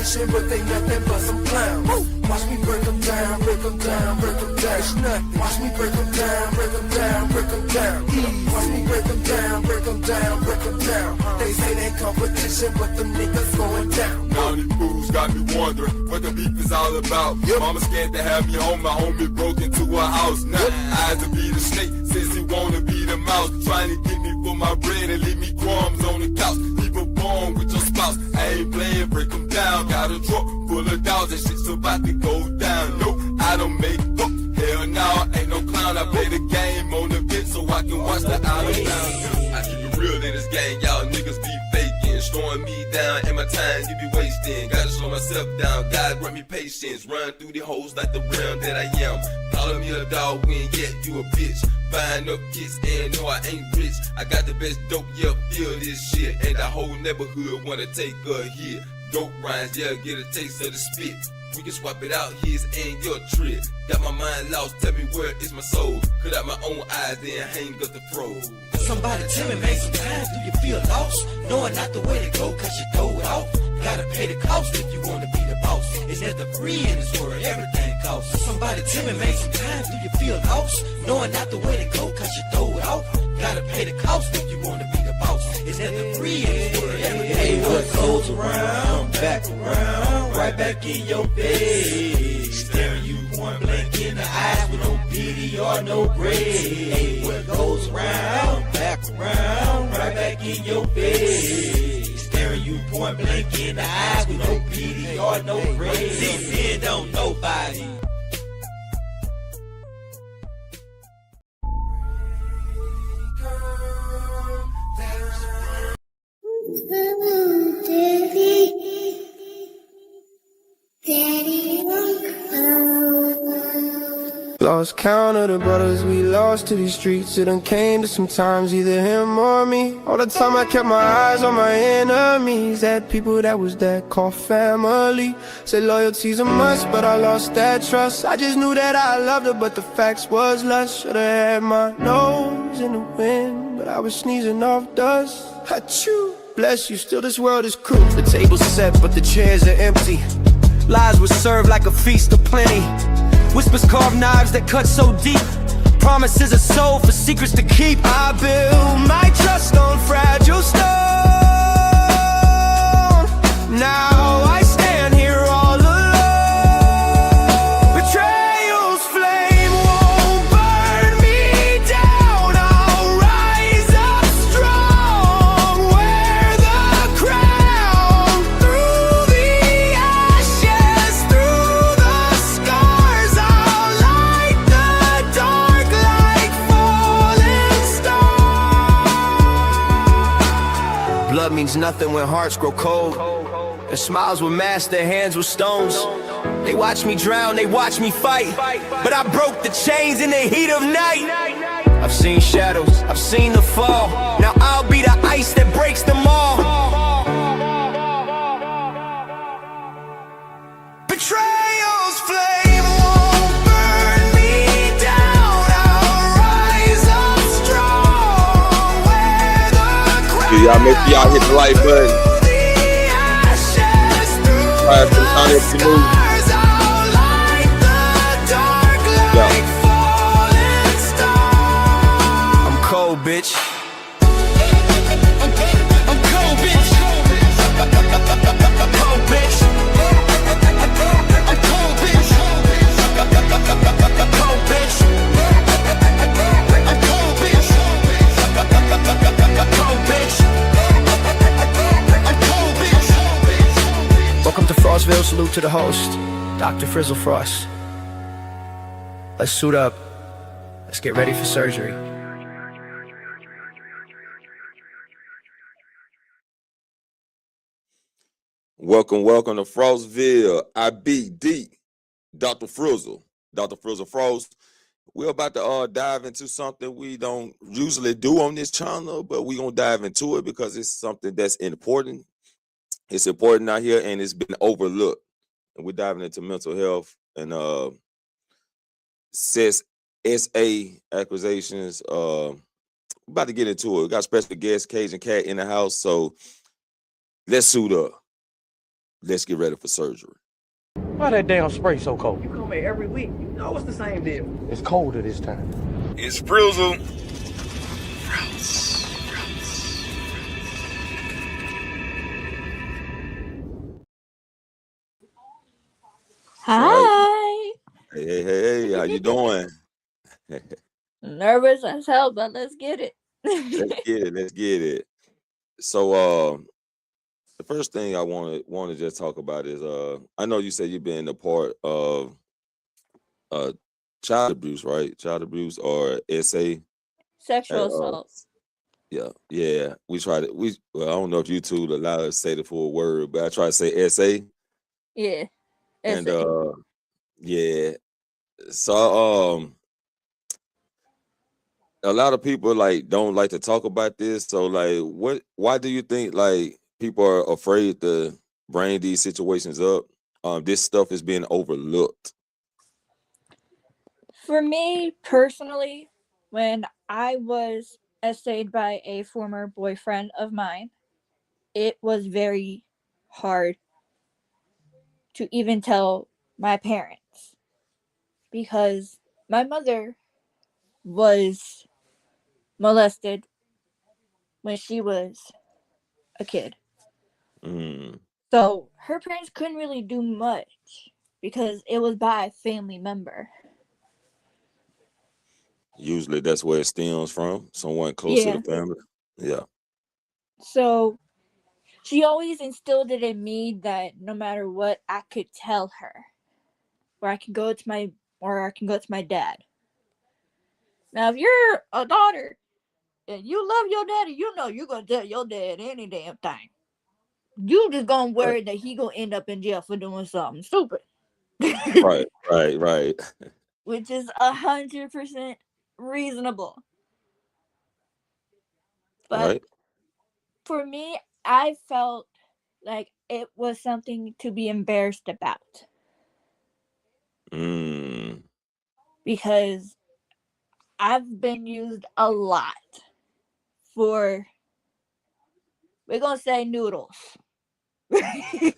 competition, but they nothing but some clowns. Watch me break them down, break them down, break them down. It's nothing. Watch me break them down, break them down, break them down. Watch me break them down, break them down, break them down. They say they competition, but them niggas going down. Now these fools got me wondering what the beef is all about. Mama scared to have me home, my homie broke into her house. Now eyes to be the snake, since he wanna be the mouse. Trying to get me for my bread and leave me crumbs on the couch. People born with your spouse, I ain't playing, break them down. Got a truck full of dogs and shit's about to go down. No, I don't make up, hell no, ain't no clown. I play the game on the bench so I can watch the out of town. I keep it real in this game, y'all niggas be faking, slowing me down and my time you be wasting. Gotta slow myself down, God grant me patience. Run through the holes like the realm that I am. Calling me a dog when yet you a bitch. Buying up kids and no I ain't rich. I got the best dope, yeah, feel this shit. And the whole neighborhood wanna take a hit. Dope rhymes, yeah, get a taste of the spit. We can swap it out, his and your trick. Got my mind lost, tell me where is my soul. Cut out my own eyes, then hang up the froze. Somebody tell me, man, sometimes do you feel lost? Knowing not the way to go, cause you throw it off. Gotta pay the cost if you wanna be the boss. Is there the free in this world? Everything costs. Somebody tell me, man, sometimes do you feel lost? Knowing not the way to go, cause you throw it off. Gotta pay the cost if you wanna be the boss. Is there the free in this world? Hey, what goes around, back around, right back in your face. Staring you point blank in the eyes with no pity or no grace. Hey, what goes around, back around, right back in your face. Staring you point blank in the eyes with no pity or no grace. Depend on nobody. Lost count of the brothers we lost to these streets. It done came to sometimes either him or me. All the time I kept my eyes on my enemies. Had people that was that called family. Said loyalty's a must, but I lost that trust. I just knew that I loved her, but the facts was lust. Should've had my nose in the wind, but I was sneezing off dust. Achoo, bless you, still this world is cruel. The table's set, but the chairs are empty. Lies were served like a feast of plenty. Whispers carve knives that cut so deep. Promises are sold for secrets to keep. I build my trust on fragile stone. Now I stand here all alone. Betrayal's flame won't burn me down. I'll rise up strong. Wear the crown. Through the ashes, through the scars, I'll light the dark like falling stars. Blood means nothing when hearts grow cold. Their smiles were masks, their hands were stones. They watched me drown, they watched me fight, but I broke the chains in the heat of night. I've seen shadows, I've seen the fall. Now I'll be the ice that breaks them all. Betrayal's flame won't burn me down. I'll rise up strong. Wear the crown. Yeah, y'all make sure y'all hit the like button. Alright, for the sound of the news. I'm cold, bitch. I'm cold, bitch. I'm cold, bitch. I'm cold, bitch. I'm cold, bitch. I'm cold, bitch. I'm cold, bitch. I'm cold, bitch. Welcome to Frostville. Salute to the host, Dr. Frizzle Frost. Let's suit up. Let's get ready for surgery. Welcome to Frostville. I be deep. Dr. Frizzle. Dr. Frizzle Frost. We're about to dive into something we don't usually do on this channel, but we're going to dive into it because it's something that's important. It's important out here and it's been overlooked. And we're diving into mental health and SA accusations. We're about to get into it. We got special guest Cajun Cat in the house, so let's suit up. let's get ready for surgery. Why that damn spray so cold? You come here every week. You know it's the same deal. It's colder this time. It's Frizzle. Hi. Hey, how you doing? Nervous as hell, but let's get it. Let's get it. So the first thing I want to just talk about is I know you said you've been a part of child abuse, right? Child abuse or SA. Sexual assault. Yeah. We try to I don't know if you two allow us to say the full word, but I try to say SA. Yeah. And SA. yeah. So a lot of people like don't like to talk about this. So like why do you think like people are afraid to bring these situations up? This stuff is being overlooked. For me personally, when I was essayed by a former boyfriend of mine, it was very hard to even tell my parents because my mother was molested when she was a kid. Mm. So her parents couldn't really do much because it was by a family member. Usually that's where it stems from, someone close to Yeah. the family. Yeah. So she always instilled it in me that no matter what, I could tell her, or I can go to my dad. Now, if you're a daughter and you love your daddy, you know you're gonna tell your dad any damn thing. You just gonna Right. worry that he gonna end up in jail for doing something stupid. Right. Which is 100% reasonable. But Right. for me, I felt like it was something to be embarrassed about Mm. because I've been used a lot for, we're gonna say noodles. We're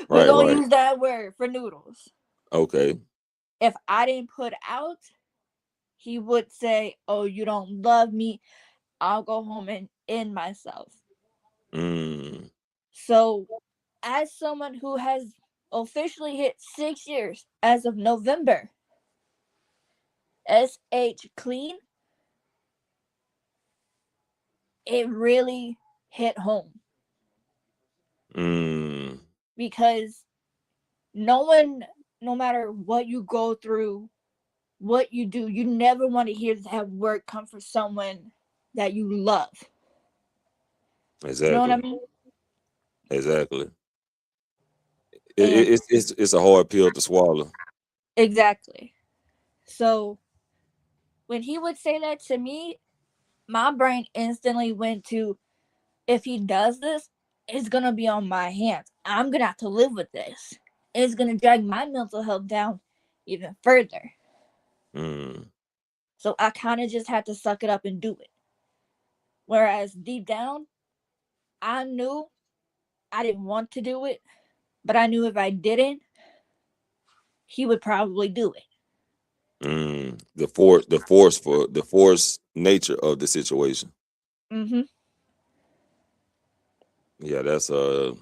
gonna Right. use that word for noodles. Okay. If I didn't put out, he would say, "Oh, you don't love me. I'll go home and end myself." Mm. So, as someone who has officially hit 6 years as of November, SH clean, it really hit home Mm. because no one, no matter what you go through, what you do, you never want to hear that word come from someone that you love. You know what I Exactly. mean? Exactly. And It's a hard pill to swallow. exactly. So when he would say that to me, my brain instantly went to, if he does this, it's gonna be on my hands. I'm gonna have to live with this. It's gonna drag my mental health down even further. Mm. So I kind of just had to suck it up and do it. Whereas deep down, I knew I didn't want to do it, but I knew if I didn't, he would probably do it. Mm. The force nature of the situation. Mm-hmm. Yeah, that's Not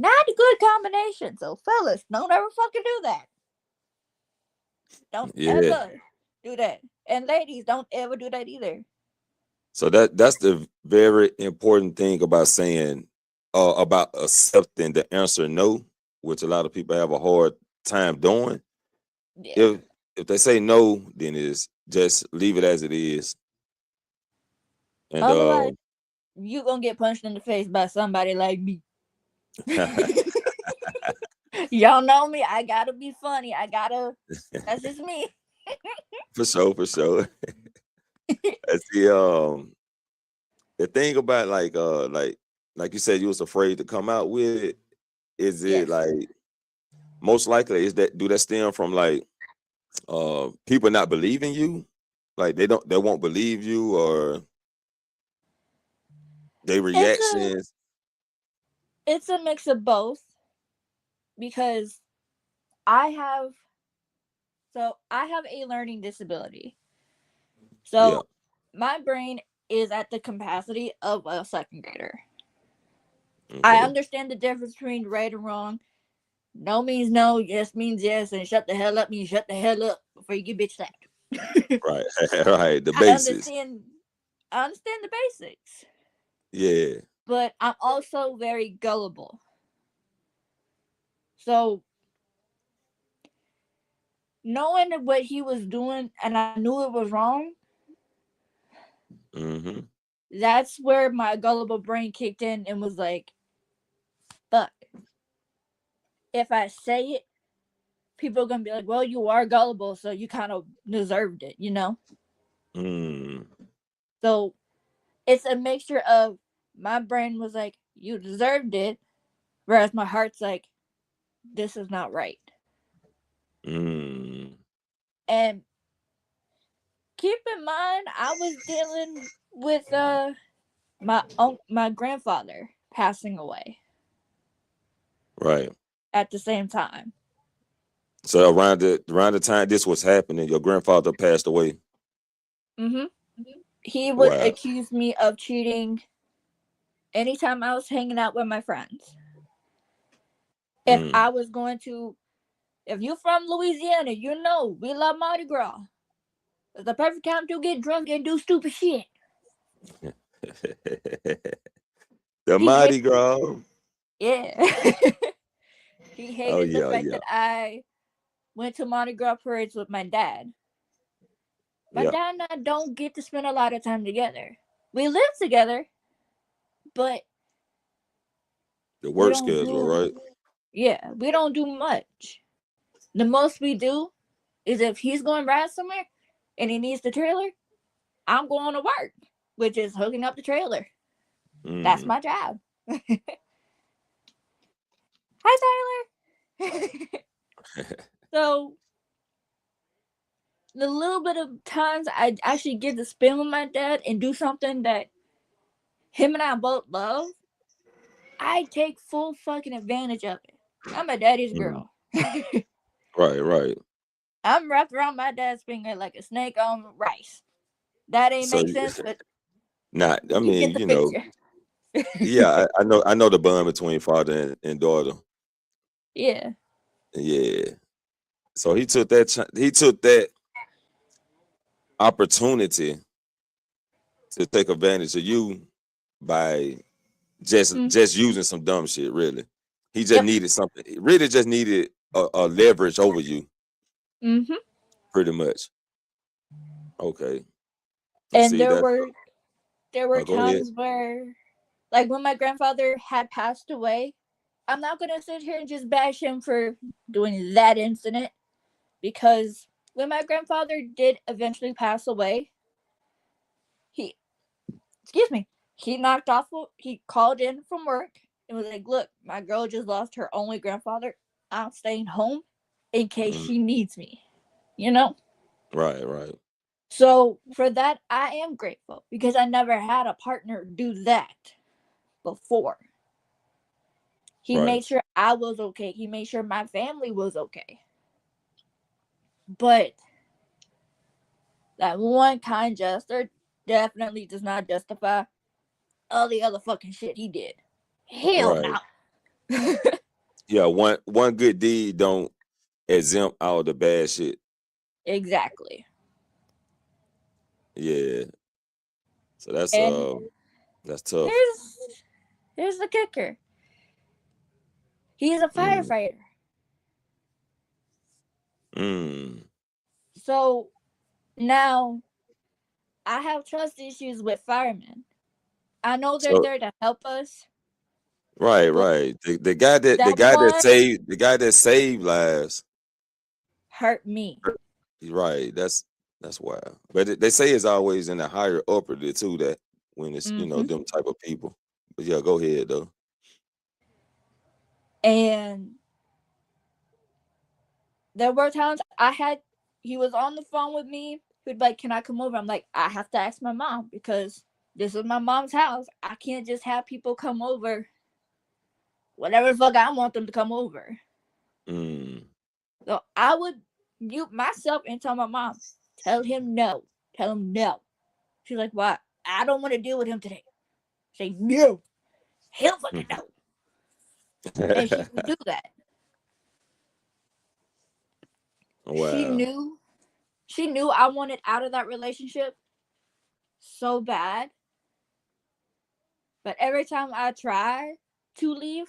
a good combination. So fellas, don't ever fucking do that. Don't yeah. ever do that. And ladies, don't ever do that either. So that's the very important thing about saying about accepting the answer no, which a lot of people have a hard time doing. Yeah. If they say no, then it's just leave it as it is. And Otherwise, you gonna get punched in the face by somebody like me. Y'all know me. I gotta be funny. That's just me. for sure. That's the thing about like you said, you was afraid to come out with it. Is it Yes. like most likely is that do that stem from like people not believing you? Like they won't believe you or they It's a reactions. It's a mix of both because I have I have a learning disability. Yeah. So my brain is at the capacity of a second grader. I Okay. understand the difference between right and wrong. No means no, yes means yes, and shut the hell up means shut the hell up before you get bitch slapped. Right. Right. The I basics. understand I understand the basics. Yeah. But I'm also very gullible. So knowing what he was doing and I knew it was wrong, Mm-hmm. that's where my gullible brain kicked in and was like, fuck. If I say it, people are gonna be like, well, you are gullible, so you kind of deserved it, you know? Mm. So it's a mixture of my brain was like, you deserved it, whereas my heart's like, this is not right. Mm. And keep in mind, I was dealing with my grandfather passing away Right. at the same time. So around the time this was happening, your grandfather passed away. Mm-hmm. He would Wow. accuse me of cheating anytime I was hanging out with my friends. If Mm. I was going to, if you're from Louisiana, you know we love Mardi Gras. It's the perfect time to get drunk and do stupid shit. The He hate, Mardi Gras. yeah. He Oh hated the yeah, fact yeah, that I went to Mardi Gras parades with my dad. My yeah. dad and I don't get to spend a lot of time together. We live together, but The we work don't schedule, do, right? yeah, we don't do much. The most we do is if he's going to ride somewhere and he needs the trailer, I'm going to work, which is hooking up the trailer. That's Mm. my job. Hi, Tyler. So, the little bit of times I actually get to spend with my dad and do something that him and I both love, I take full fucking advantage of it. I'm a daddy's Mm. girl. Right, right. I'm wrapped around my dad's finger like a snake on rice. That ain't So make sense, but not. I you get mean, the picture. yeah. I know the bond between father and daughter. Yeah. Yeah. So he took that opportunity to take advantage of you by Mm-hmm. just using some dumb shit. Really, he just Yep. needed something. He really just needed a leverage over you, Mm-hmm. pretty much. Okay, I And see that. there were Go ahead. times where, like when my grandfather had passed away, I'm not gonna sit here and just bash him for doing that incident because when my grandfather did eventually pass away, he excuse me, he knocked off. He called in from work and was like, "Look, my girl just lost her only grandfather. I'm staying home in case Mm, she needs me." You know. right, right, So for that, I am grateful because I never had a partner do that before. He right, made sure I was okay. He made sure my family was okay. But that one kind gesture definitely does not justify all the other fucking shit he did. Hell right. no. Yeah, one good deed don't exempt all the bad shit. Exactly. Yeah, so And that's tough. here's here's the kicker. He's a Mm, firefighter. mm. So now I have trust issues with firemen. I know they're So there to help us, right, but right. The that guy that one saved lives. hurt me. Right. That's wild. But they say it's always in the higher upper there too. That when it's Hmm. them type of people. But yeah, go ahead though. And there were times he was on the phone with me. He'd be like, "Can I come over?" I'm like, "I have to ask my mom because this is my mom's house. I can't just have people come over whatever the fuck I want them to come over. Mm. So I would mute myself and tell my mom, tell him no. Tell him no. She's like, what? I don't want to deal with him today. Say no. Hell fucking no. And she would do that. She Wow. knew I wanted out of that relationship so bad. But every time I tried to leave,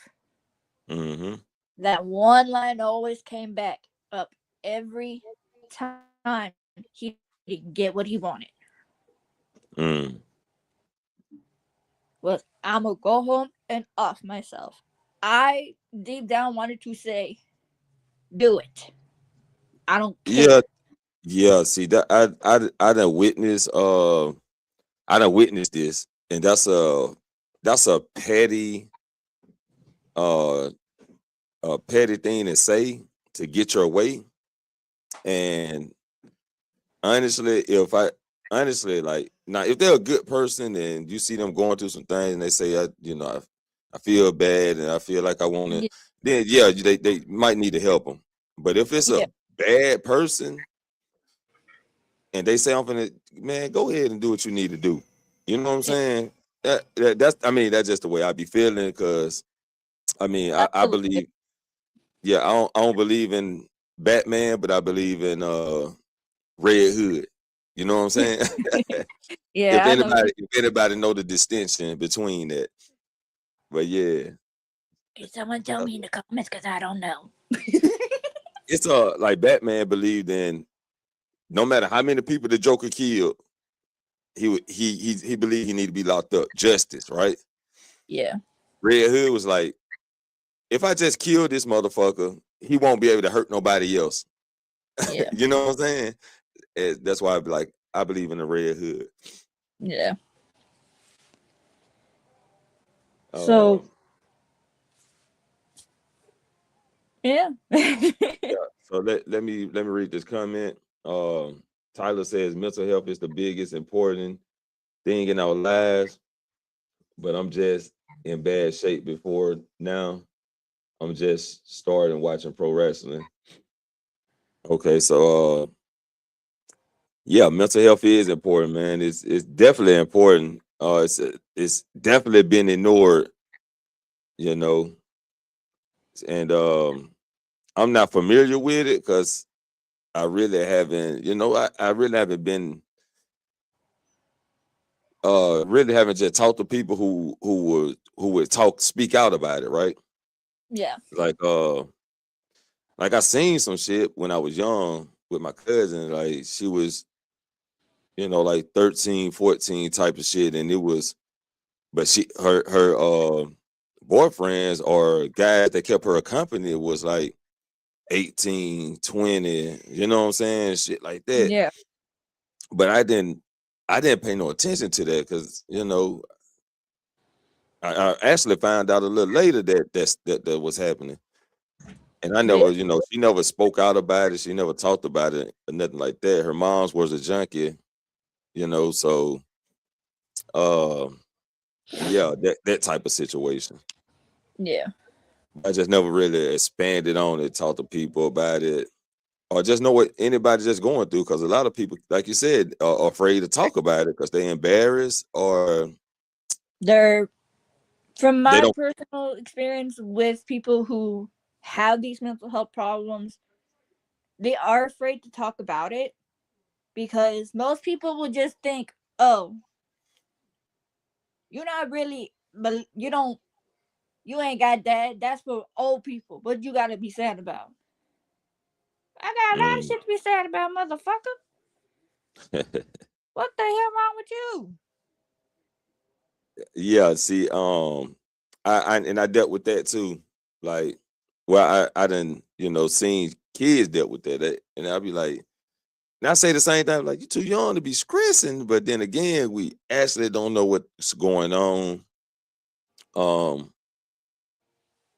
Mm-hmm. that one line always came back up every time he didn't get what he wanted. Mm. Was I'm gonna go home and off myself. I deep down wanted to say, do it. I don't Yeah, care. yeah. See that I done witnessed I done witnessed this, and that's uh a petty thing to say to get your way. And honestly, like now, if they're a good person and you see them going through some things and they say, I feel bad and I feel like I want to, Yeah, then yeah, they might need to help them. But if it's a yeah, bad person and they say I'm gonna, man, go ahead and do what you need to do. You know what I'm yeah, saying? That's just the way I be feeling. Because I absolutely. believe, yeah, I don't believe in Batman, but I believe in Red Hood. You know what I'm saying? Yeah, if I know what you. anybody know the distinction between that. But yeah, Can someone tell uh, me in the comments? Because I don't know. it's like Batman believed in no matter how many people the Joker killed, he believed he need to be locked up. Justice, right? Yeah, Red Hood was like, if I just kill this motherfucker, he won't be able to hurt nobody else. yeah, You know what I'm saying? That's why I be like, I believe in the Red Hood. yeah. Uh, So, yeah. yeah. So let me read this comment. Tyler says mental health is the biggest important thing in our lives, but I'm just in bad shape before now. I'm just starting watching pro wrestling. Okay, so yeah, mental health is important, man. It's definitely important. It's definitely been ignored, you know, and I'm not familiar with it because I really haven't, I really haven't been really haven't just talked to people who would speak out about it, right? Yeah, Like like I seen some shit when I was young with my cousin. Like she was, like 13, 14 type of shit. And it was, but her boyfriends or guys that kept her company was like 18, 20, you know what I'm saying? Shit like that. yeah, But I didn't pay no attention to that because, I actually found out a little later that was happening. And I yeah. never, she never spoke out about it. She never talked about it or nothing like that. Her mom's was a junkie, so um yeah, that type of situation. Yeah. I just never really expanded on it, talked to people about it, or just know what anybody just going through. Because a lot of people, like you said, are afraid to talk about it because they're embarrassed or They're from they my don't. personal experience with people who have these mental health problems, they are afraid to talk about it because most people will just think, "Oh, you're not really, but you ain't got that. That's for old people. What you gotta be sad about?" I got a lot of Mm. shit to be sad about, motherfucker. What the hell wrong with you? Yeah, see, I dealt with that too. Like, well, I done, seen kids dealt with that, and I'll be like, and I say the same thing, like, you're too young to be stressing, but then again, we actually don't know what's going on um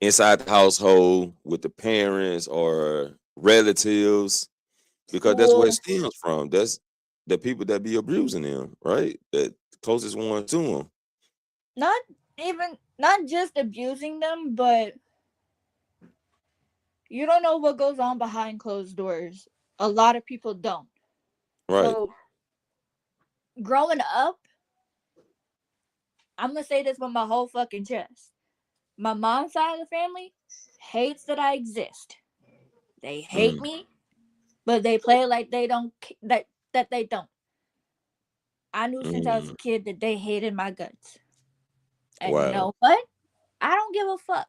inside the household with the parents or relatives, because that's where it Well, stems from. That's the people that be abusing them, right? That closest one to them. not. even not just abusing them, but you don't know what goes on behind closed doors. A lot of people don't. Right. So growing up, I'm gonna say this with my whole fucking chest. My mom's side of the family hates that I exist. They hate Mm, me, but they play like they don't that they don't. I knew since I was a mm. kid that they hated my guts. And you Wow. know what? I don't give a fuck.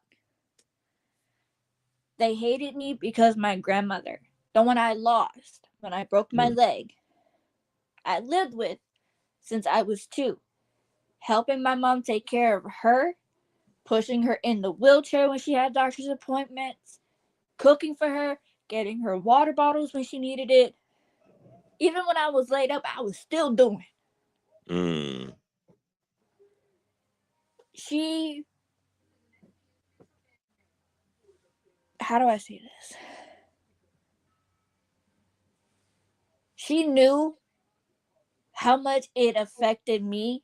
They hated me because my grandmother, the one I lost when I broke my Mm, leg, I lived with since I was 2, helping my mom take care of her, pushing her in the wheelchair when she had doctor's appointments, cooking for her, getting her water bottles when she needed it. Even when I was laid up, I was still doing. mm. She, how do I say this? She knew how much it affected me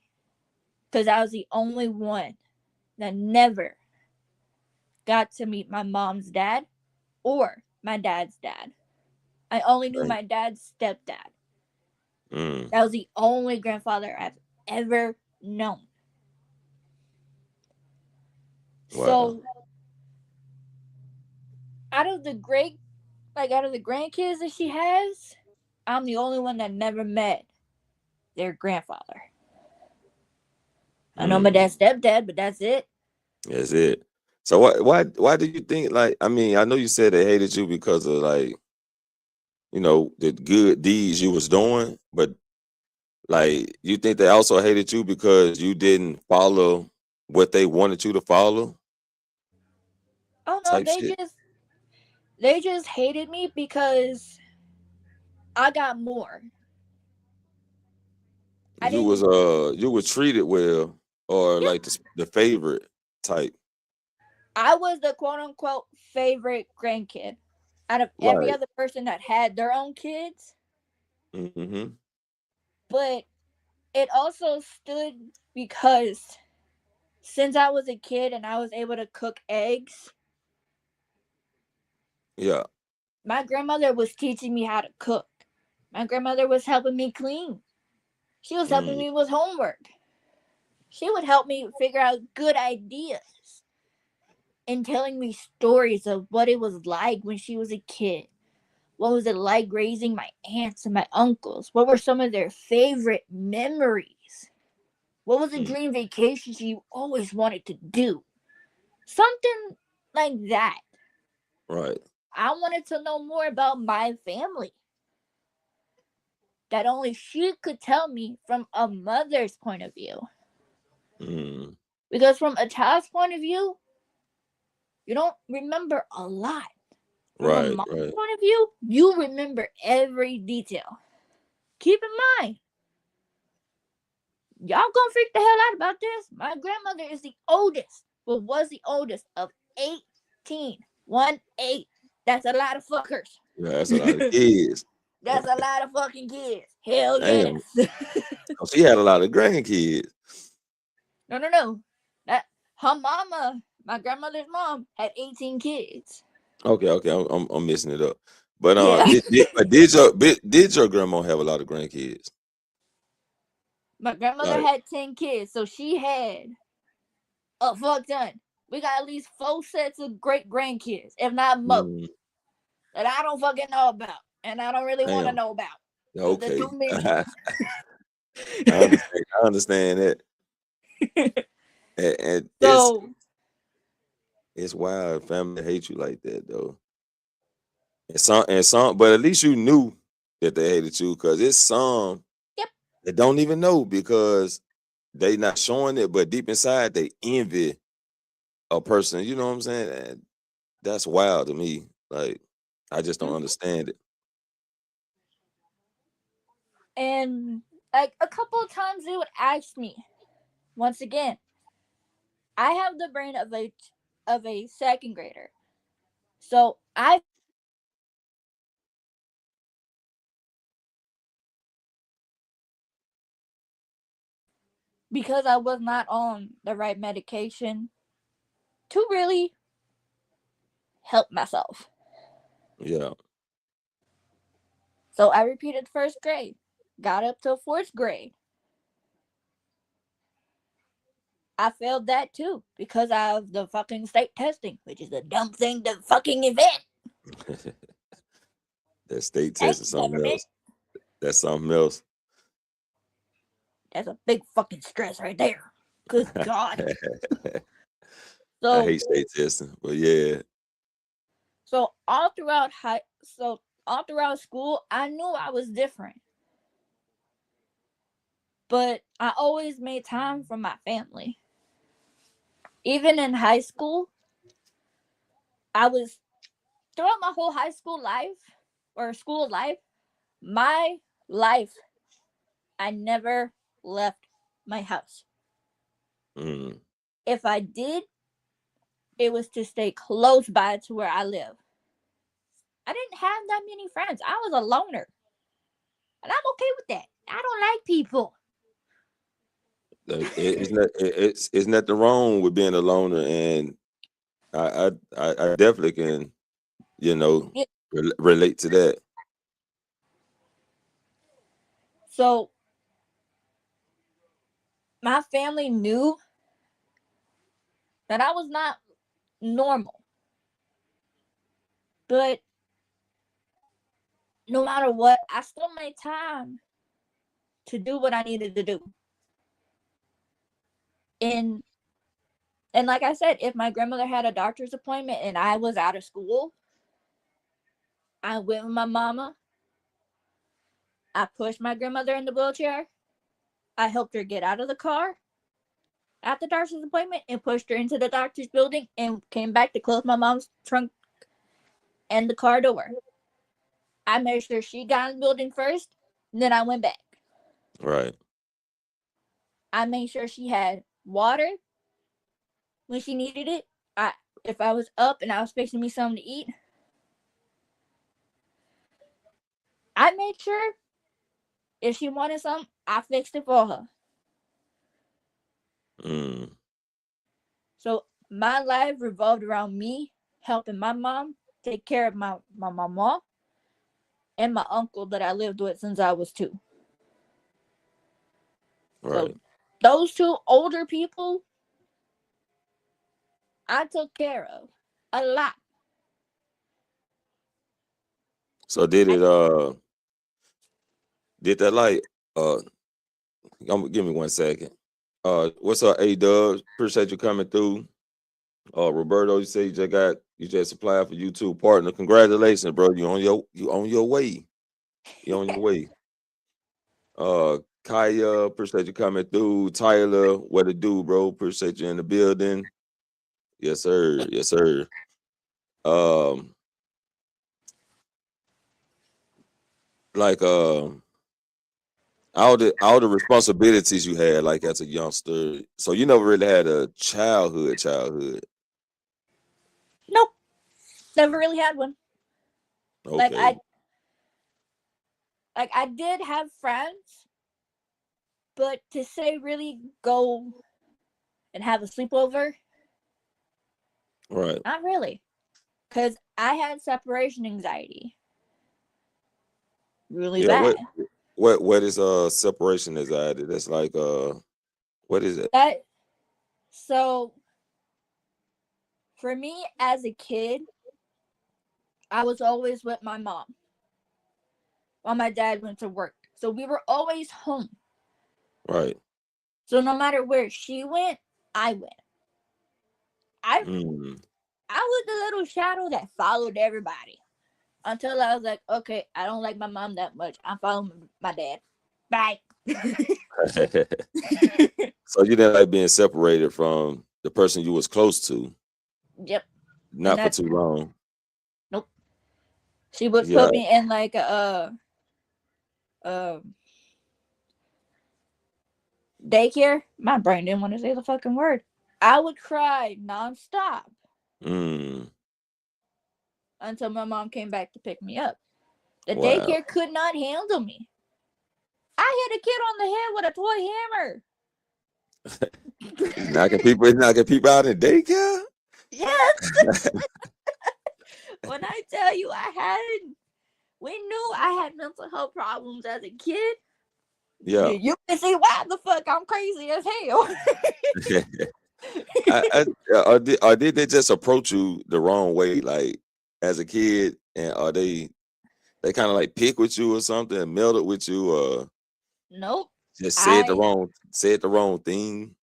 because I was the only one that never got to meet my mom's dad or my dad's dad. I only knew Right. my dad's stepdad. Mm. That was the only grandfather I've ever known. Wow. So out of the great, out of the grandkids that she has, I'm the only one that never met their grandfather. I know my Mm. dad's stepdad, but that's it. That's it. So why do you think, like, I mean, I know you said they hated you because of, like, the good deeds you was doing, but, like, you think they also hated you because you didn't follow what they wanted you to follow, Oh no, type shit? they just hated me because I got more. I didn't. You were treated well, or Yeah, like the favorite type. I was the quote unquote favorite grandkid out of every Right. other person that had their own kids. Mm-hmm. But it also stood because since I was a kid and I was able to cook eggs, Yeah. my grandmother was teaching me how to cook. My grandmother was helping me clean. She was helping Mm. me with homework. She would help me figure out good ideas and telling me stories of what it was like when she was a kid. What was it like raising my aunts and my uncles? What were some of their favorite memories? What was a Mm. dream vacation she always wanted to do? Something like that. Right. I wanted to know more about my family that only she could tell me from a mother's point of view. Mm. Because from a child's point of view, you don't remember a lot. From a Right. mom's Right. point of view, you remember every detail. Keep in mind, y'all gonna freak the hell out about this. My grandmother is the oldest, but was the oldest of 18. 1-8. That's a lot of fuckers. Yeah, that's a lot of kids. That's a lot of fucking kids. Hell yes. Damn. Oh, she had a lot of grandkids. No, no, no. That her mama, my grandmother's mom, had 18 kids. Okay, okay, I'm messing it up. But Yeah. did your grandma have a lot of grandkids? My grandmother Like, had 10 kids, so she had a fuck ton. We got at least 4 sets of great grandkids, if not more, mm, that I don't fucking know about. And I don't really want to damn. know about. Because they're Okay. too many. I understand. I understand that. And So, it's wild. Family hate you like that though. And some, but at least you knew that they hated you, because it's some yep. that don't even know because they not showing it, but deep inside they envy a person. You know what I'm saying? And that's wild to me. Like, I just don't Mhm. understand it. And like a couple of times they would ask me, once again, I have the brain of a second grader. So I because I was not on the right medication to really help myself. Yeah. So I repeated first grade, got up to fourth grade. I failed that too because of the fucking state testing, which is a dumb thing to fucking invent. That state test is Thanks, something government. else. That's something else. That's a big fucking stress right there. Good God. I So hate state testing, but yeah. so all throughout school, I knew I was different. But I always made time for my family. Even in high school, I was throughout my whole high school life or school life, my life, I never left my house. Mm, If I did, it was to stay close by to where I live. I didn't have that many friends. I was a loner. And I'm okay with that. I don't like people. it's nothing wrong with being a loner, and I definitely can, you know, Yeah. relate to that. So my family knew that I was not normal. But no matter what, I still made time to do what I needed to do. And and like I said, if my grandmother had a doctor's appointment and I was out of school, I went with my mama. I pushed my grandmother in the wheelchair. I helped her get out of the car at the doctor's appointment and pushed her into the doctor's building and came back to close my mom's trunk and the car door. I made sure she got in the building first, then I went back. Right. I made sure she had water when she needed it. I If I was up and I was fixing me something to eat, I made sure if she wanted something, I fixed it for her. Mm, So my life revolved around me helping my mom take care of my mama and my uncle that I lived with since I was 2. So right. those two older people I took care of a lot. So I, did that light give me 1 second. What's up, A Dubs? Appreciate you coming through. Roberto, you say you just applied for YouTube partner. Congratulations, bro. You on your way. You on your way. Kaya, appreciate you coming through. Tyler, what it do, bro? Appreciate you in the building. Yes, sir. Yes, sir. Um, like all the responsibilities you had, like as a youngster. So you never really had a childhood. nope, never really had one. Like Okay. I like I did have friends, but to say really go and have a sleepover, Right. not really. Cause I had separation anxiety. Really Yeah, bad. what is separation anxiety? That's like what is it? That so for me as a kid, I was always with my mom while my dad went to work. So we were always home. Right. So no matter where she went, I went. I Mm. I was the little shadow that followed everybody until I was like, okay, I don't like my mom that much. I'm following my dad. Bye. So you didn't like being separated from the person you was close to, Yep. And not for that's too long. nope. She would Yeah. put me in like a daycare. My brain didn't want to say the fucking word. I would cry nonstop Mm. until my mom came back to pick me up. The Wow. daycare could not handle me. I hit a kid on the head with a toy hammer. He's knocking people out in daycare. Yes. When I tell you we knew I had mental health problems as a kid. Yeah. You can see why the fuck I'm crazy as hell. Or did they just approach you the wrong way, like as a kid, and are they kind of like pick with you or something, and melded with you, or Nope. just I said the wrong thing?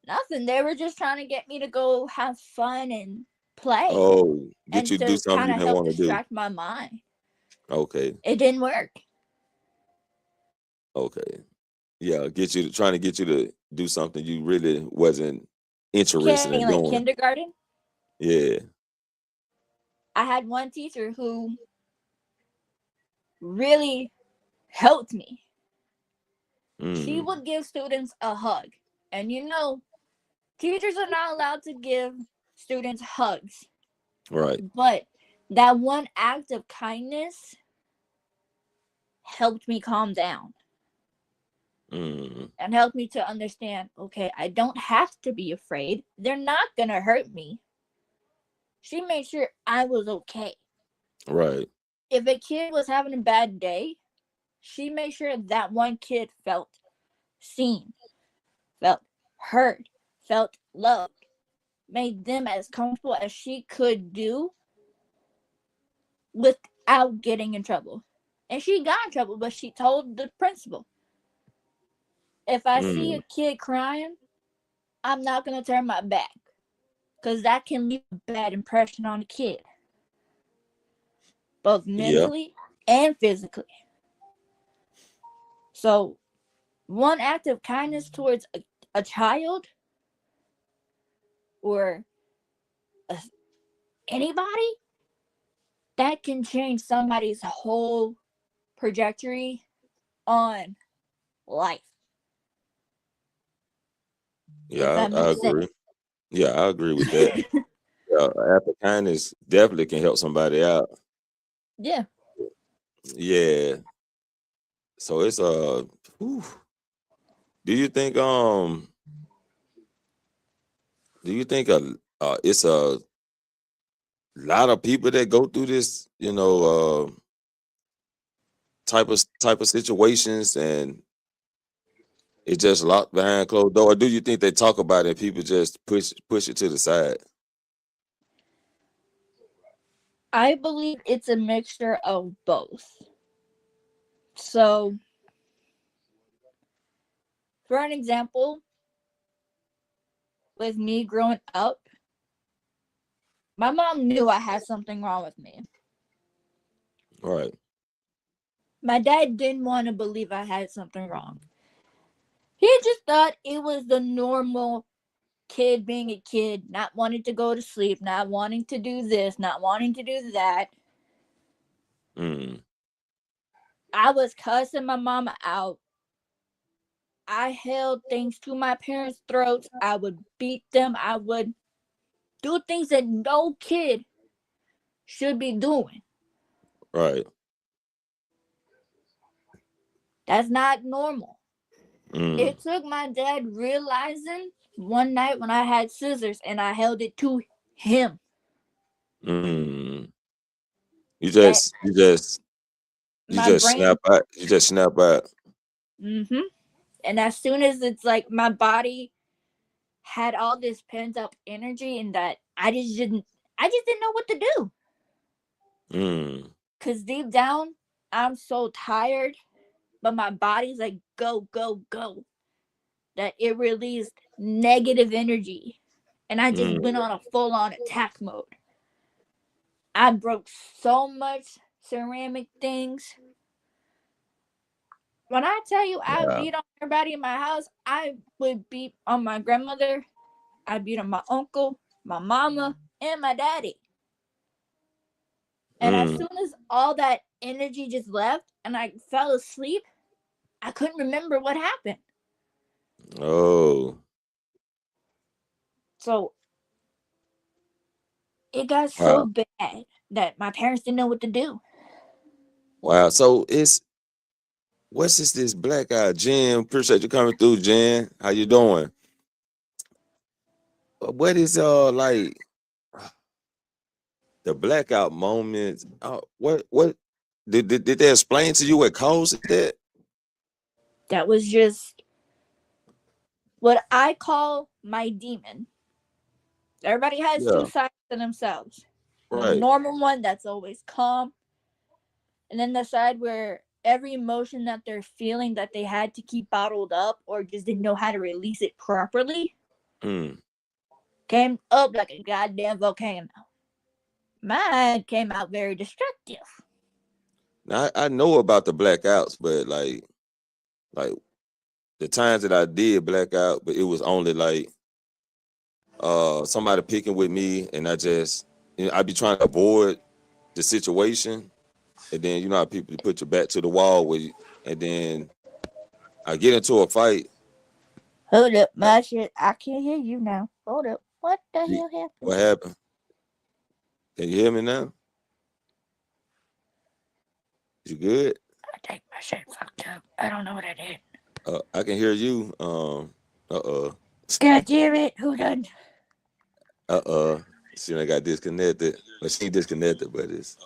Nothing. They were just trying to get me to go have fun and play Oh, get and you to do to something kind you of didn't help want to do. distract my mind. Okay, It didn't work. okay, yeah, trying to get you to do something you really wasn't interested Okay, in like doing. kindergarten, Yeah. I had one teacher who really helped me. She Mm, would give students a hug. And teachers are not allowed to give students hugs. right. But that one act of kindness helped me calm down Mm, and helped me to understand, okay, I don't have to be afraid. They're not going to hurt me. She made sure I was okay. right. If a kid was having a bad day, she made sure that one kid felt seen, felt heard, felt loved, made them as comfortable as she could do without getting in trouble. And she got in trouble, but she told the principal, if I see Mm, a kid crying, I'm not going to turn my back because that can leave a bad impression on a kid, both yeah. mentally and physically. So, one act of kindness towards a child or a, anybody that can change somebody's whole trajectory on life, if Yeah, that I makes sense. agree. Yeah, I agree with that. Yeah, act of kindness definitely can help somebody out. Yeah. Yeah. So it's whew. Do you think it's a lot of people that go through this, type of situations, and it just locked behind closed door? Or do you think they talk about it and people just push it to the side? I believe it's a mixture of both. So, for an example, with me growing up, my mom knew I had something wrong with me. Right. My dad didn't want to believe I had something wrong. He just thought it was the normal kid being a kid, not wanting to go to sleep, not wanting to do this, not wanting to do that. Mm, I was cussing my mama out. I held things to my parents' throats. I would beat them. I would do things that no kid should be doing. right. That's not normal. Mm, It took my dad realizing one night when I had scissors and I held it to him mm. You that just you just you my just snap brain, out. You just snap out. mm-hmm. And as soon as it's like my body had all this pent up energy and that I just didn't know what to do. Mm, Cause deep down, I'm so tired, but my body's like go, go, go. That it released negative energy. And I just mm, went on a full on attack mode. I broke so much ceramic things. When I tell you I wow. beat on everybody in my house, I would beat on my grandmother, I beat on my uncle, my mama, and my daddy. And as Mm, soon as all that energy just left and I fell asleep, I couldn't remember what happened. oh, So it got so wow. bad that my parents didn't know what to do. Wow. So what's this black guy, Jen? Appreciate you coming through, Jen. How you doing? what is like the blackout moments? What did they explain to you what causes that? That was just what I call my demon. Everybody has two Yeah, sides to themselves. The right. normal one that's always calm, and then the side where every emotion that they're feeling that they had to keep bottled up or just didn't know how to release it properly Mm. came up like a goddamn volcano. Mine came out very destructive. Now I know about the blackouts, but like the times that I did black out, but it was only like somebody picking with me, and I just I be trying to avoid the situation, and then you know how people put your back to the wall with you, and then I get into a fight. Hold up, my shit. I can't hear you now. Hold up. What the y- hell happened? What happened? Can you hear me now? You good? I think my shit fucked up. I don't know what I did. I can hear you. God damn it. Who done? Uh See, I got disconnected. Well, she ain't disconnected, but it's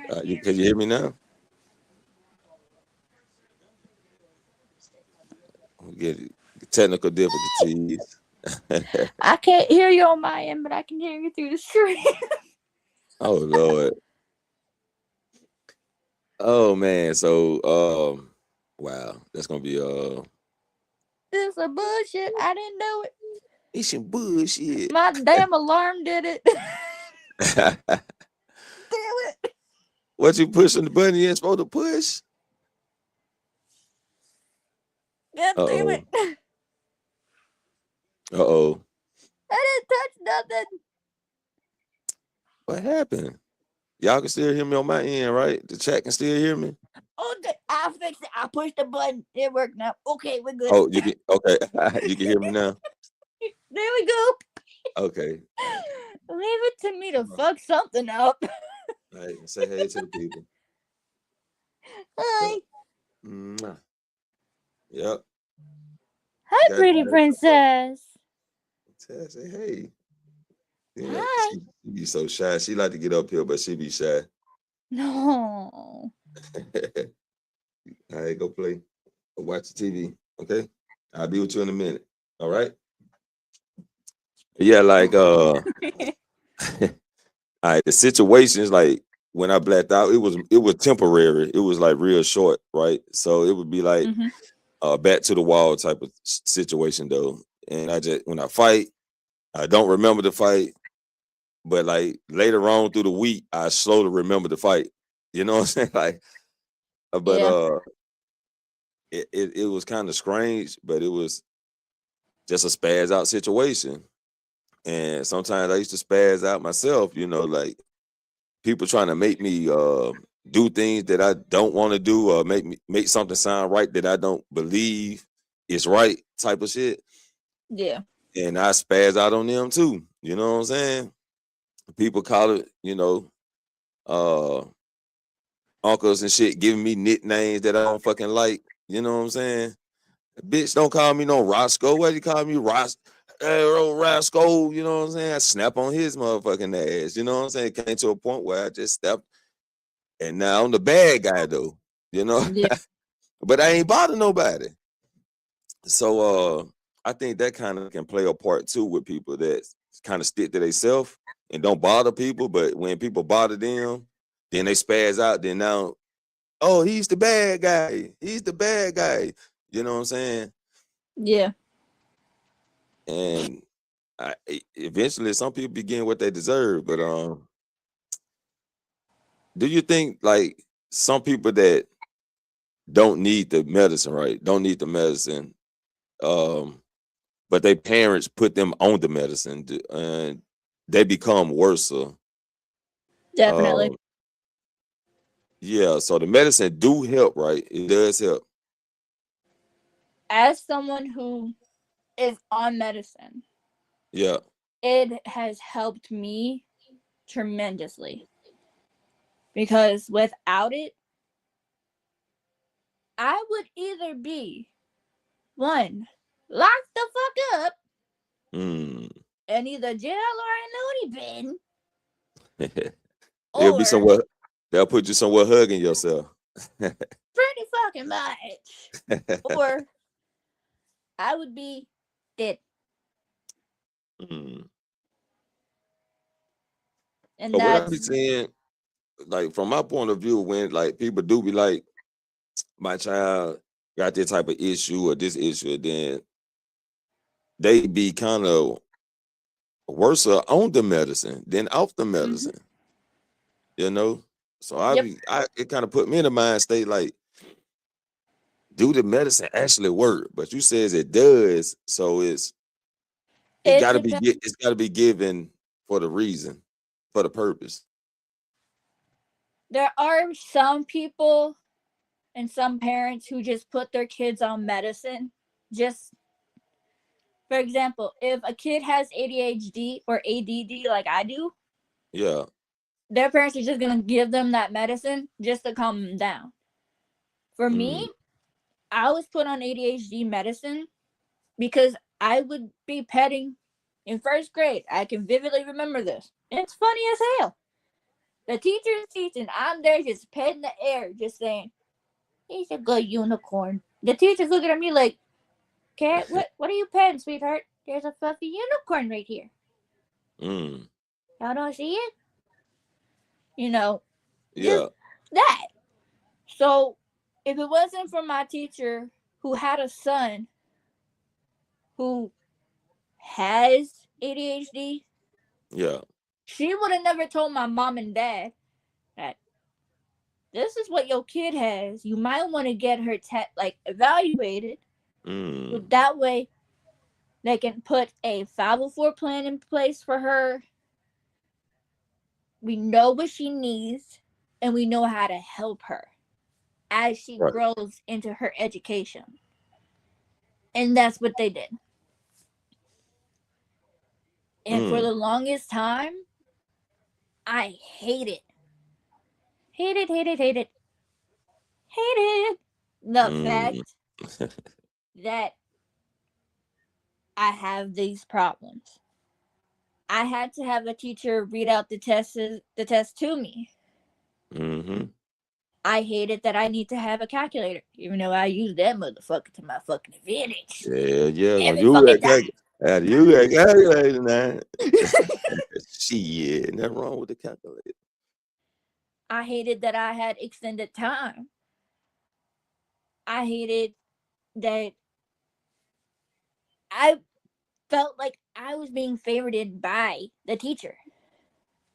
Uh, can you hear me now? We get technical difficulties. I can't hear you on my end, but I can hear you through the screen. Oh Lord. Oh man. So wow, that's gonna be This is a bullshit. I didn't know it. it's some bullshit. My damn alarm did it. Damn it. What you pushing the button you ain't supposed to push? God Uh damn oh. it. Uh-oh. I didn't touch nothing. What happened? Y'all can still hear me on my end, right? The chat can still hear me. Oh, I fixed it. I pushed the button. It worked now. Okay, we're good. Oh, you can okay. You can hear me now. There we go. Okay. Leave it to me to fuck something up. All right, say hey to the people. Hi. Yep. Mwah. Yep. Hi, Got pretty princess. say hey. You know, Hi. she be so shy. She like to get up here, but she be shy. No. All right, go play. Go watch the TV. Okay. I'll be with you in a minute. All right. Yeah, like all right, the situations like when I blacked out, it was temporary. It was like real short, right? So it would be like Mm-hmm. back to the wall type of situation though. And I just when I fight, I don't remember the fight, but like later on through the week, I slowly remember the fight. You know what I'm saying? Like, but Yeah. it was kind of strange, but it was just a spaz out situation. And sometimes I used to spaz out myself, you know, like people trying to make me do things that I don't want to do or make something sound right that I don't believe is right type of shit. Yeah. And I spaz out on them too. You know what I'm saying? People call it, uh uncles and shit giving me nicknames that I don't fucking like. You know what I'm saying? Bitch, don't call me no Roscoe. What do you call me? Roscoe, you know what I'm saying? I snap on his motherfucking ass. You know what I'm saying? It came to a point where I just stepped. And now I'm the bad guy though, you know. Yeah. But I ain't bother nobody. So I think that kind of can play a part too with people that kind of stick to themselves and don't bother people. But when people bother them, then they spaz out. Then now, oh, he's the bad guy. He's the bad guy. You know what I'm saying? Yeah. And eventually, some people be getting what they deserve. But do you think like some people that don't need the medicine, right? Don't need the medicine. Um, but their parents put them on the medicine, and they become worse. Definitely. Uh, yeah, so the medicine do help, right? It does help. As someone who is on medicine, Yeah. it has helped me tremendously because without it, I would either be one locked the fuck up Mm. in either jail or in loony bin, It'll be or somewhere. They'll put you somewhere hugging yourself. pretty fucking much, or I would be dead. Mm. And But what I be that's saying, like from my point of view, when like people do be like, my child got this type of issue or this issue, then they be kind of worse on the medicine than off the medicine, you know. So yep. it kind of put me in a mind state like, do the medicine actually work? But you says it does, so it It got to be depends. it's got to be given for the reason, for the purpose. There are some people and some parents who just put their kids on medicine. Just for example, if a kid has ADHD or ADD like I do, Yeah. their parents are just gonna give them that medicine just to calm them down. For Mm. me, I was put on ADHD medicine because I would be petting in first grade. I can vividly remember this. It's funny as hell. The teacher is teaching. I'm there just petting the air, just saying, "He's a good unicorn." The teacher's looking at me like, "Cat, what are you petting, sweetheart? There's a fluffy unicorn right here. Mm. Y'all don't see it?" You know, just Yeah. that. So, if it wasn't for my teacher who had a son who has ADHD, Yeah. she would have never told my mom and dad that this is what your kid has. You might want to get her evaluated. So Mm. that way they can put a 504 plan in place for her. We know what she needs and we know how to help her as she Right. grows into her education. And that's what they did. And for Mm. the longest time, I hated, hated, hated, hated, hated the Mm. fact that I have these problems. I had to have a teacher read out the test to me. Mm-hmm. I hated that I need to have a calculator, even though I use that motherfucker to my fucking advantage Yeah, yeah. Gonna every you fucking got calculator now. Shit, nothing wrong with the calculator. I hated that I had extended time. I hated that I felt like I was being favored by the teacher.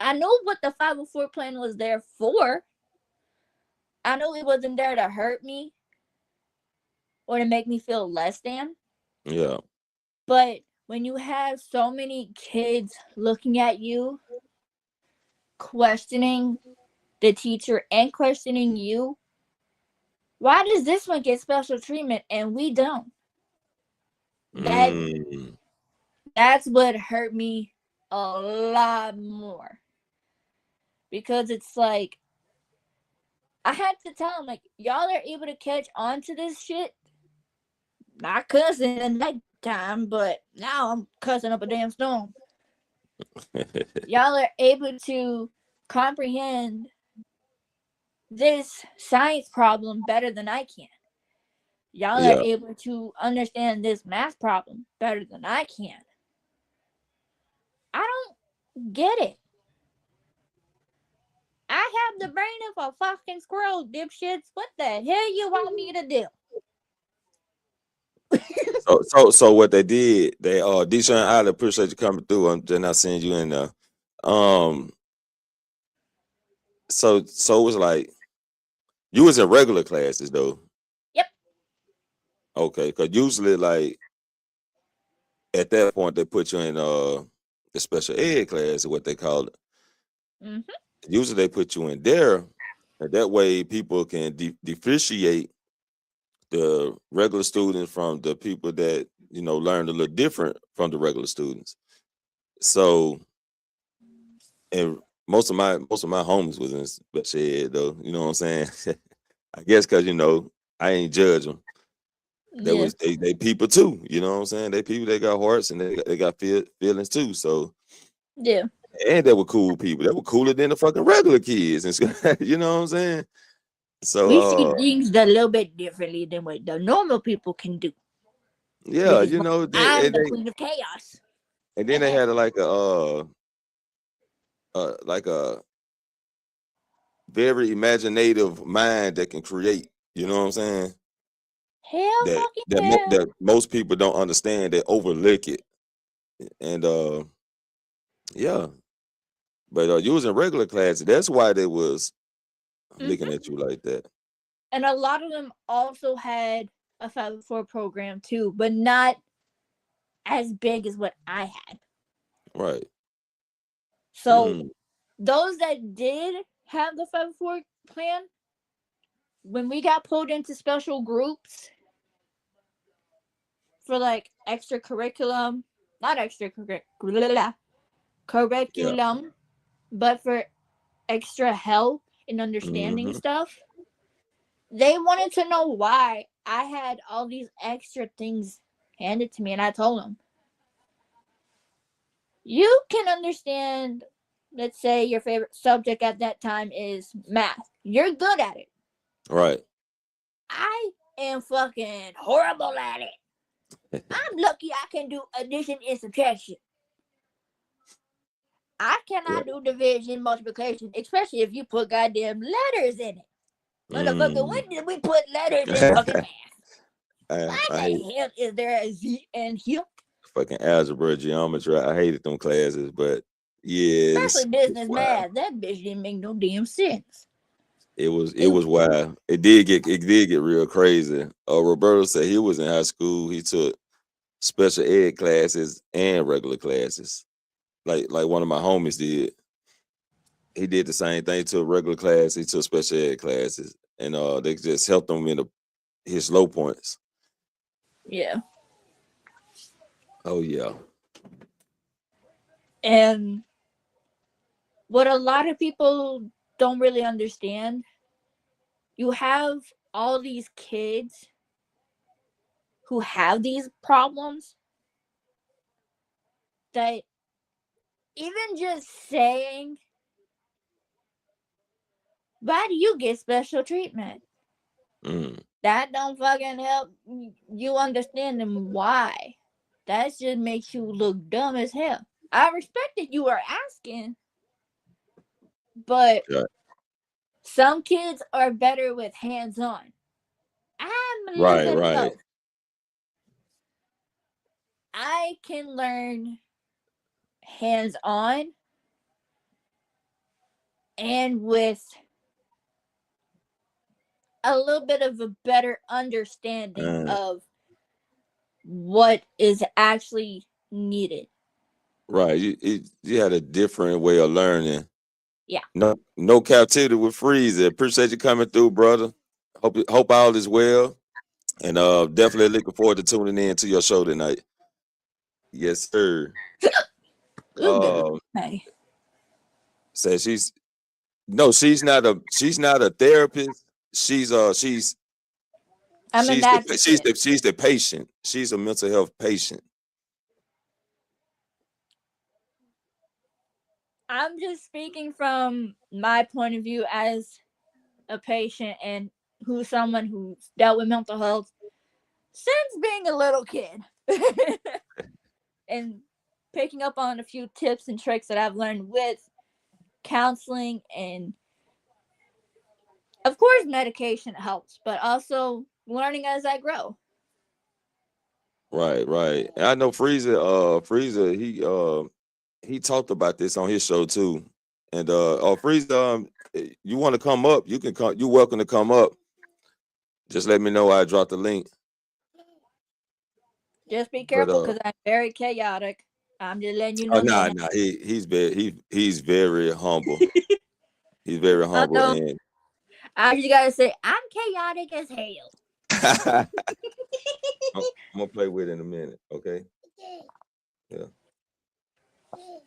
I know what the 504 plan was there for. I know it wasn't there to hurt me or to make me feel less than. Yeah. But when you have so many kids looking at you, questioning the teacher and questioning you, why does this one get special treatment and we don't? That Mm. that's what hurt me a lot more. Because it's like I had to tell them like y'all are able to catch on to this shit. Not cussing in that time, but now I'm cussing up a damn storm. Y'all are able to comprehend this science problem better than I can. Y'all are Yeah. able to understand this math problem better than I can. I don't get it. I have the brain of a fucking squirrel, dipshits. What the hell you want me to do? So what they did, they Deshaun, I appreciate you coming through. I'm just not seeing you in there. Um, so it was like you was in regular classes though. Yep. Okay, because usually like at that point they put you in the special ed class is what they call it. Mm-hmm. Usually they put you in there, and that way people can differentiate the regular students from the people that learned a little different from the regular students. So, and most of my homies was in special ed though. You know what I'm saying? I guess because I ain't judge them. Yeah. They people too. You know what I'm saying? They people, they got hearts and they got feelings too. So Yeah. and they were cool people. They were cooler than the fucking regular kids. And you know what I'm saying? We see So things a little bit differently than what the normal people can do. yeah, Which is you why know, I'm the queen of chaos. and then they had like a very imaginative mind that can create. You know what I'm saying? Hell That fucking yeah. that most people don't understand. They overlook it. And yeah, but you was in regular classes. That's why they was looking Hmm. at you like that. And a lot of them also had a 504 program too, but not as big as what I had. Right. So Mm, those that did have the 504 plan, when we got pulled into special groups for like extracurriculum, not extracurriculum, yeah. curriculum, but for extra help in understanding Hmm. stuff, they wanted to know why I had all these extra things handed to me, and I told them, you can understand, let's say your favorite subject at that time is math. You're good at it. Right. I am fucking horrible at it. I'm lucky I can do addition and subtraction. I Yeah. cannot do division, multiplication, especially if you put goddamn letters in it. Motherfucker, Mm. when did we put letters in fucking math? Why I hate the hell is there a Z and here? fucking algebra, geometry. I hated them classes, but yeah, Especially it's business wild. math. That bitch didn't make no damn sense. It It, was wild. It did get real crazy. Roberto said he was in high school. He took special ed classes and regular classes. Like one of my homies did. He did the same thing to a regular class. He took special ed classes, and they just helped him in his low points. yeah. Oh yeah. And what a lot of people don't really understand, you have all these kids who have these problems that even just saying, why do you get special treatment? Mm, That don't fucking help you understanding why. That just makes you look dumb as hell. I respect that you are asking, but yeah. some kids are better with hands on. I'm a little Right. bit of Right. both. I can learn hands on and with a little bit of a better understanding Uh, of what is actually needed. right. You had a different way of learning. Yeah. No captivity with Freezer. Appreciate you coming through, brother. Hope all is well. And definitely looking forward to tuning in to your show tonight. Yes, sir. Ooh, baby. Um Hey. says she's not a therapist. I'm an advocate. She's the patient. She's a mental health patient. I'm just speaking from my point of view as a patient and who's someone who's dealt with mental health since being a little kid. And picking up on a few tips and tricks that I've learned with counseling, and of course medication helps, but also learning as I grow. Right, right. And I know Freezer, he talked about this on his show too. And Freezer, you want to come up, you can come, you're welcome to come up. Just let me know. I drop the link. Just be But careful because I'm very chaotic. I'm just letting you oh know that nah, now. nah, he's very humble. He's very I humble know. and I just gotta say I'm chaotic as hell. I'm gonna play with it in a minute, okay? Yeah. Oh,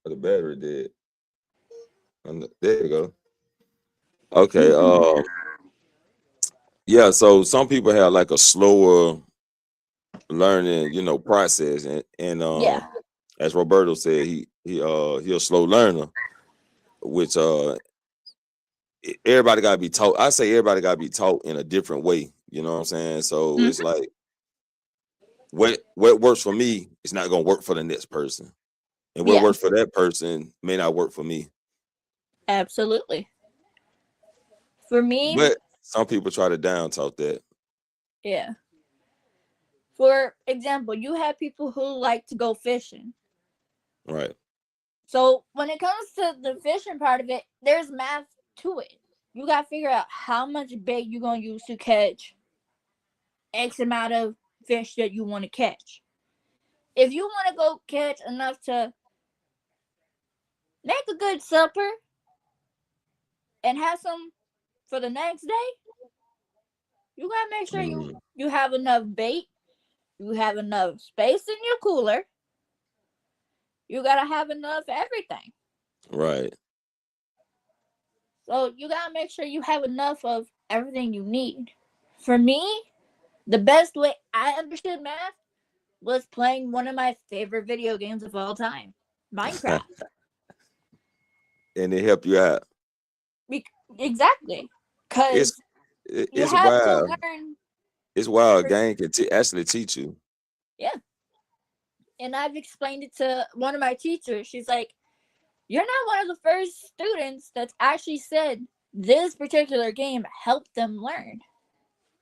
the battery dead. There you go. Okay. Yeah. So some people have like a slower learning, process, and Yeah. as Roberto said, he'll slow learner, which everybody gotta be taught. I say everybody gotta be taught in a different way. You know what I'm saying? So Hmm. it's like what works for me is not gonna work for the next person, and what Yeah. works for that person may not work for me. Absolutely. For me, But some people try to down talk that. yeah. For example, you have people who like to go fishing. Right. So when it comes to the fishing part of it, there's math to it. You gotta figure out how much bait you're gonna use to catch X amount of fish that you want to catch. If you want to go catch enough to make a good supper and have some for the next day, you gotta make sure you Mm, you have enough bait, you have enough space in your cooler, you gotta have enough everything. right. So you gotta make sure you have enough of everything you need. For me, the best way I understood math was playing one of my favorite video games of all time, Minecraft. And it help you out. Be- exactly. Because It's you it's have to wild. learn It's wild. A every. game can actually teach you. Yeah. And I've explained it to one of my teachers. She's like, you're not one of the first students that's actually said this particular game helped them learn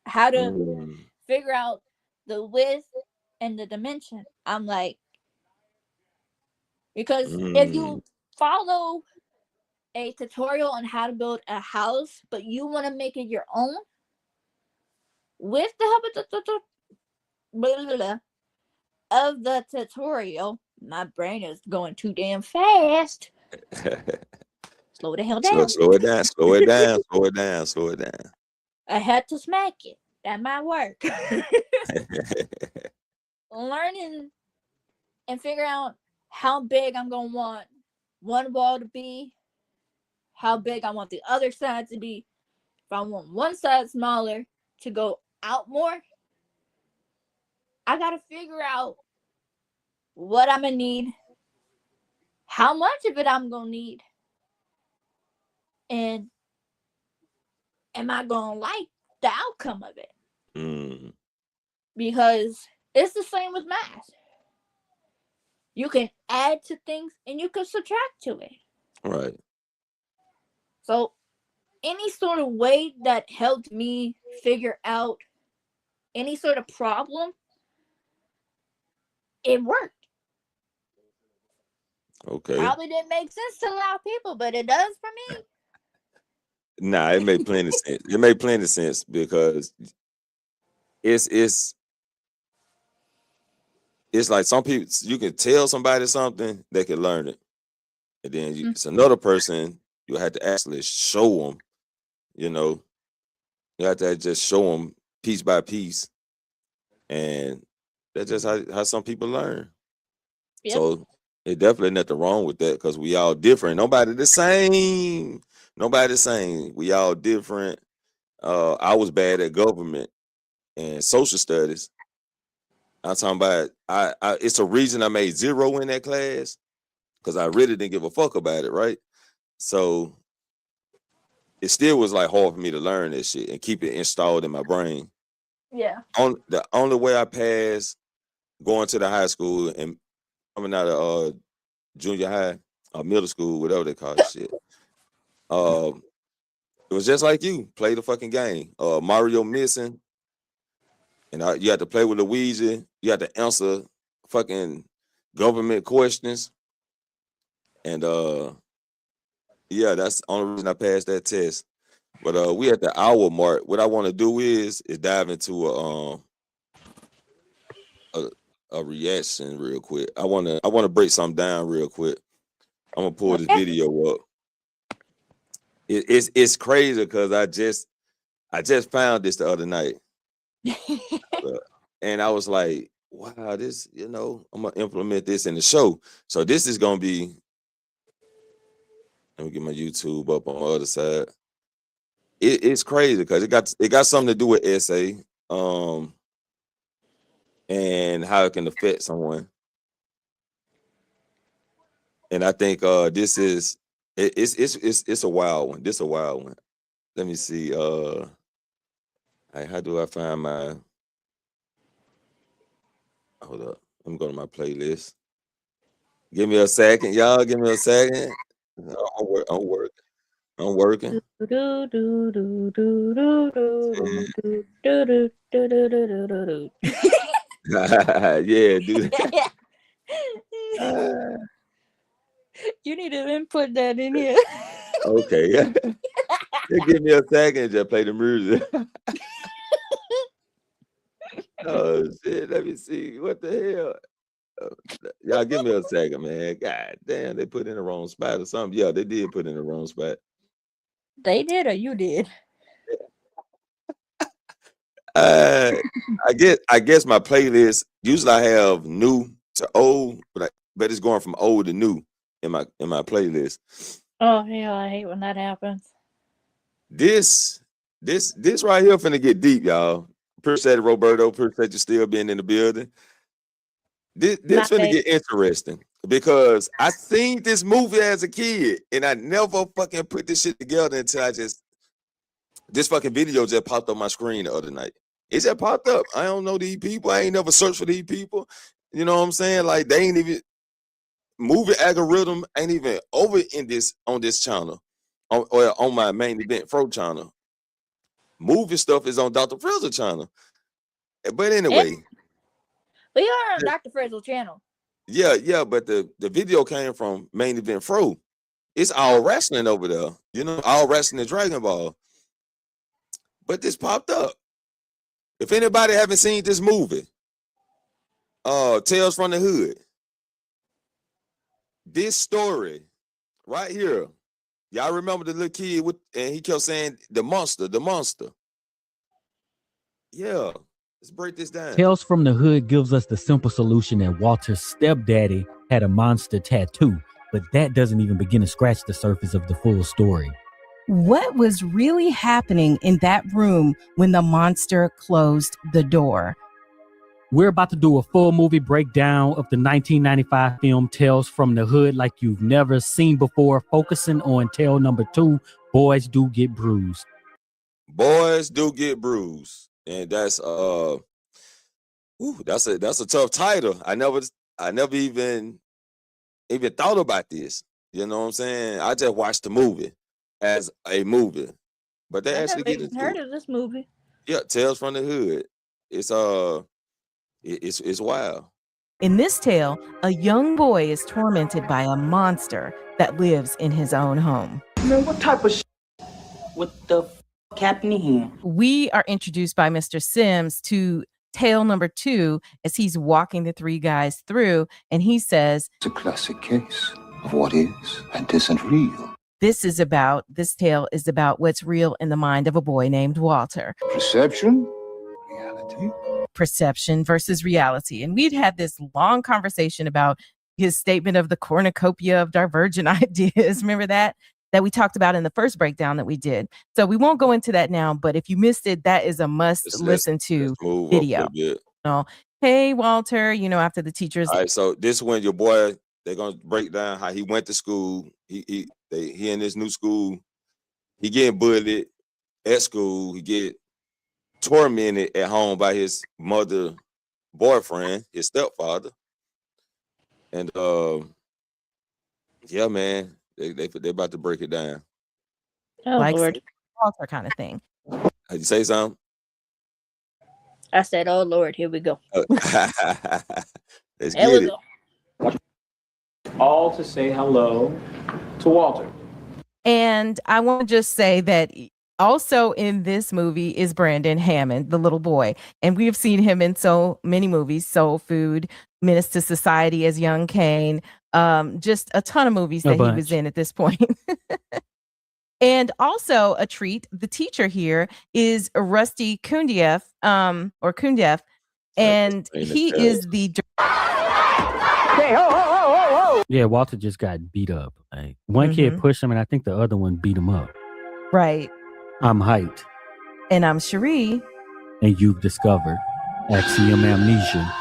how to Mm, figure out the width and the dimension. I'm like, because if mm, you follow a tutorial on how to build a house, but you want to make it your own with the help of the tutorial, my brain is going too damn fast. Slow the hell slow, down. slow it down. Slow it down. Slow it down. Slow it down. I had to smack it. That might work. Learning and figure out how big I'm gonna want one wall to be, how big I want the other side to be. If I want one side smaller to go out more, I gotta figure out what I'm gonna need, how much of it I'm gonna need, and am I gonna like the outcome of it? Mm, Because it's the same with math. You can add to things and you can subtract to it. right. So any sort of way that helped me figure out any sort of problem, it worked. Okay. Probably didn't make sense to a lot of people, but it does for me. Nah, it made plenty of sense. It made plenty of sense because it's it's it's like some people you can tell somebody something, they can learn it. And then it's another person you have to actually show them, you know, you have to just show them piece by piece. And that's just how some people learn. Yep. So it definitely nothing wrong with that because we all different. Nobody the same. Nobody the same. We all different. I was bad at government and social studies. I'm talking about I it's a reason I made 0 in that class because I really didn't give a fuck about it, right? So it still was like hard for me to learn that shit and keep it installed in my brain. Yeah. On the only way I passed going to the high school and coming out of junior high or middle school, whatever they call it shit. Um, it was just like you play the fucking game. Mario missing, and you had to play with Luigi. You had to answer fucking government questions, and yeah, that's the only reason I passed that test. But we at the hour mark. What I want to do is dive into a a reaction real quick. I wanna break something down real quick. I'm gonna pull this Okay. video up. It's crazy because I just found this the other night, uh, and I was like, wow, this I'm gonna implement this in the show. So this is gonna be. Let me get my YouTube up on the other side. It's crazy because it got something to do with essay. Um, and how it can affect someone. And I think this is it's a wild one. This a wild one. Let me see. How do I find my? Hold up. Let me go to my playlist. Give me a second, y'all. Give me a second. I'm working. I'm working. Do, do, do, do, do, do, do, do, do, do, do, do, do, do, do. Yeah, dude. You need to input that in here. Okay. Just give me a second. Just play the music. Oh shit! Let me see. What the hell? Y'all give me a second, man. God damn, they put in the wrong spot or something. Yeah, they did put in the wrong spot. They did or you did? I guess my playlist usually I have new to old, but it's going from old to new in my playlist. Oh yeah, I hate when that happens. This right here finna get deep, y'all. Appreciate it, Roberto. Appreciate you still being in the building. This finna get interesting because I seen this movie as a kid and I never fucking put this shit together until this fucking video just popped up my screen the other night. It just popped up. I don't know these people. I ain't never searched for these people. You know what I'm saying? Like they ain't even movie algorithm ain't even over on this channel or on my main event Fro channel. Movie stuff is on Dr. Frizzle channel. But anyway. We are on Dr. Frizzle channel. Yeah, but the video came from main event Fro. It's all wrestling over there. You know, all wrestling and Dragon Ball. But this popped up. If anybody haven't seen this movie, Tales from the Hood. This story right here. Y'all remember the little kid and he kept saying the monster. Yeah, let's break this down. Tales from the Hood gives us the simple solution that Walter's stepdaddy had a monster tattoo, but that doesn't even begin to scratch the surface of the full story. What was really happening in that room when the monster closed the door? We're about to do a full movie breakdown of the 1995 film Tales from the Hood like you've never seen before, focusing on tale number 2, Boys Do Get Bruised. Boys Do Get Bruised. And that's that's a tough title. I never even thought about this. You know what I'm saying? I just watched the movie as a movie. But they actually get into heard of this movie. Yeah, Tales from the Hood. It's wild. In this tale, a young boy is tormented by a monster that lives in his own home. Man, what type of what the happening here? We are introduced by Mr. Sims to tale number 2 as he's walking the 3 guys through, and he says, "It's a classic case of what is and isn't real. This tale is about what's real in the mind of a boy named Walter. Perception, reality. Perception versus reality." And we'd had this long conversation about his statement of the cornucopia of divergent ideas. Remember that we talked about in the first breakdown that we did. So we won't go into that now, but if you missed it, that is a must listen to video. Hey, Walter, after the teachers. All right, so this one, your boy, they're gonna break down how he went to school. He in this new school, he getting bullied at school, he get tormented at home by his mother boyfriend, his stepfather. And yeah, man, they about to break it down. Oh, like Lord. Walter kind of thing. Did you say something? I said, oh Lord, here we go. Let's get it. All to say hello to Walter. And I want to just say that also in this movie is Brandon Hammond, the little boy. And we have seen him in so many movies: Soul Food, Menace to Society as young Kane, just a ton of movies that he was in at this point. And also a treat, the teacher here is Rusty Kundieff, and he is the... Hey, ho! Yeah, Walter just got beat up. Like, one kid pushed him, and I think the other one beat him up. Right. I'm hyped. And I'm Cherie. And you've discovered Axiom amnesia.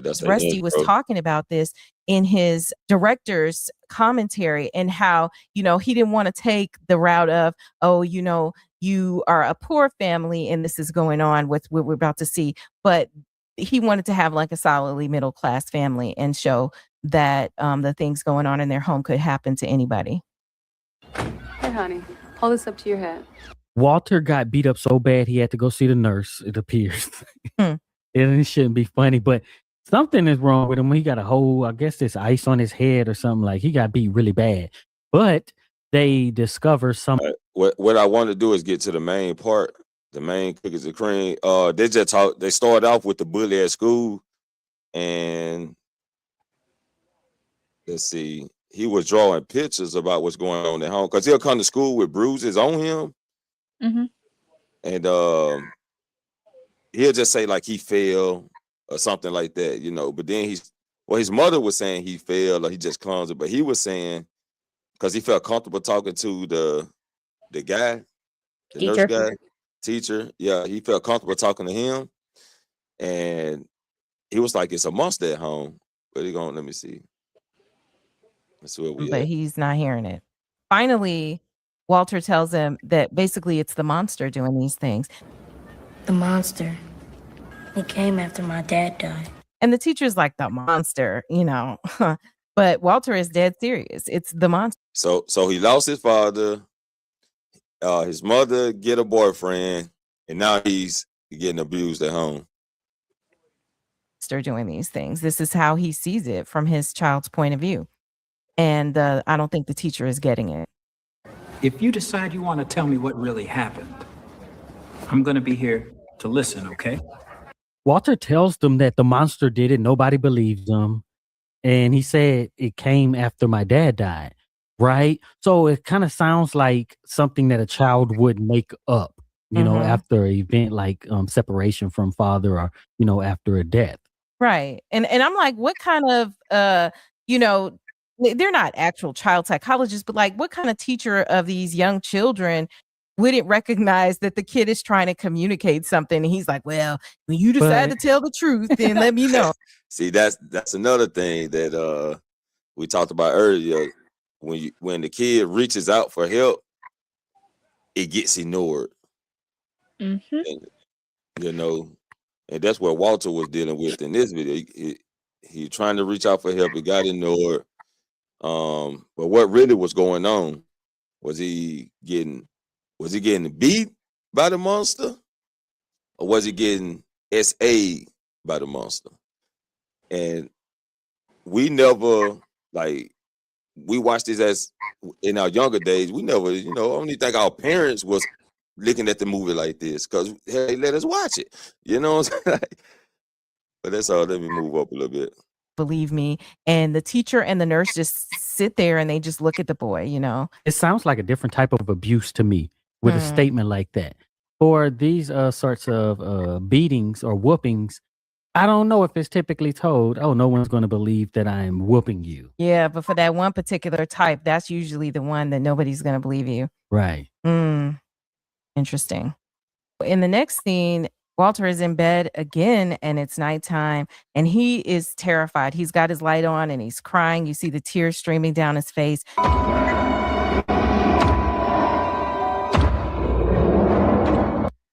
That's the Rusty was intro. talking about this in his director's commentary, and how, he didn't want to take the route of, oh, you are a poor family and this is going on with what we're about to see. But he wanted to have like a solidly middle class family and show that the things going on in their home could happen to anybody. Here, honey, hold this up to your head. Walter got beat up so bad he had to go see the nurse, it appears. It shouldn't be funny, but something is wrong with him. He got a whole, I guess, this ice on his head or something. Like, he got beat really bad. But they discover some. What I want to do is get to the main part, the main cookies and cream. They started off with the bully at school, and let's see, he was drawing pictures about what's going on at home, because he'll come to school with bruises on him. And he'll just say like he fell or something like that, but then his mother was saying he fell or he just clumsy, but he was saying because he felt comfortable talking to the guy, the Teacher. nurse guy, teacher. Yeah, he felt comfortable talking to him, and he was like, it's a monster at home. But let me see. That's where we But at. he's not hearing it. Finally, Walter tells him that basically it's the monster doing these things. The monster. He came after my dad died. And the teacher's like, the monster, But Walter is dead serious. It's the monster. So he lost his father, his mother get a boyfriend, and now he's getting abused at home. Doing these things. This is how he sees it from his child's point of view. And I don't think the teacher is getting it. If you decide you want to tell me what really happened, I'm going to be here to listen, okay? Walter tells them that the monster did it. Nobody believes him. And he said it came after my dad died, right? So it kind of sounds like something that a child would make up, after an event like separation from father or, after a death. Right. And I'm like, what kind of, they're not actual child psychologists, but like, what kind of teacher of these young children wouldn't recognize that the kid is trying to communicate something? And he's like, well, when you decide to tell the truth, then let me know. See, that's another thing that we talked about earlier. When the kid reaches out for help, it gets ignored. And, and that's what Walter was dealing with in this video. He trying to reach out for help. It got ignored. But what really was going on? Was he getting beat by the monster, or was he getting SA'd by the monster? And we never, we watched this as in our younger days. We never, I don't even think our parents was looking at the movie like this, because hey, let us watch it. You know what I'm saying? But that's all. Let me move up a little bit. Believe me. And the teacher and the nurse just sit there and they just look at the boy, It sounds like a different type of abuse to me with a statement like that. For these sorts of beatings or whoopings, I don't know if it's typically told, oh, no one's going to believe that I'm whooping you. Yeah, but for that one particular type, that's usually the one that nobody's going to believe you. Right. Interesting. In the next scene, Walter is in bed again and it's nighttime and he is terrified. He's got his light on and he's crying. You see the tears streaming down his face.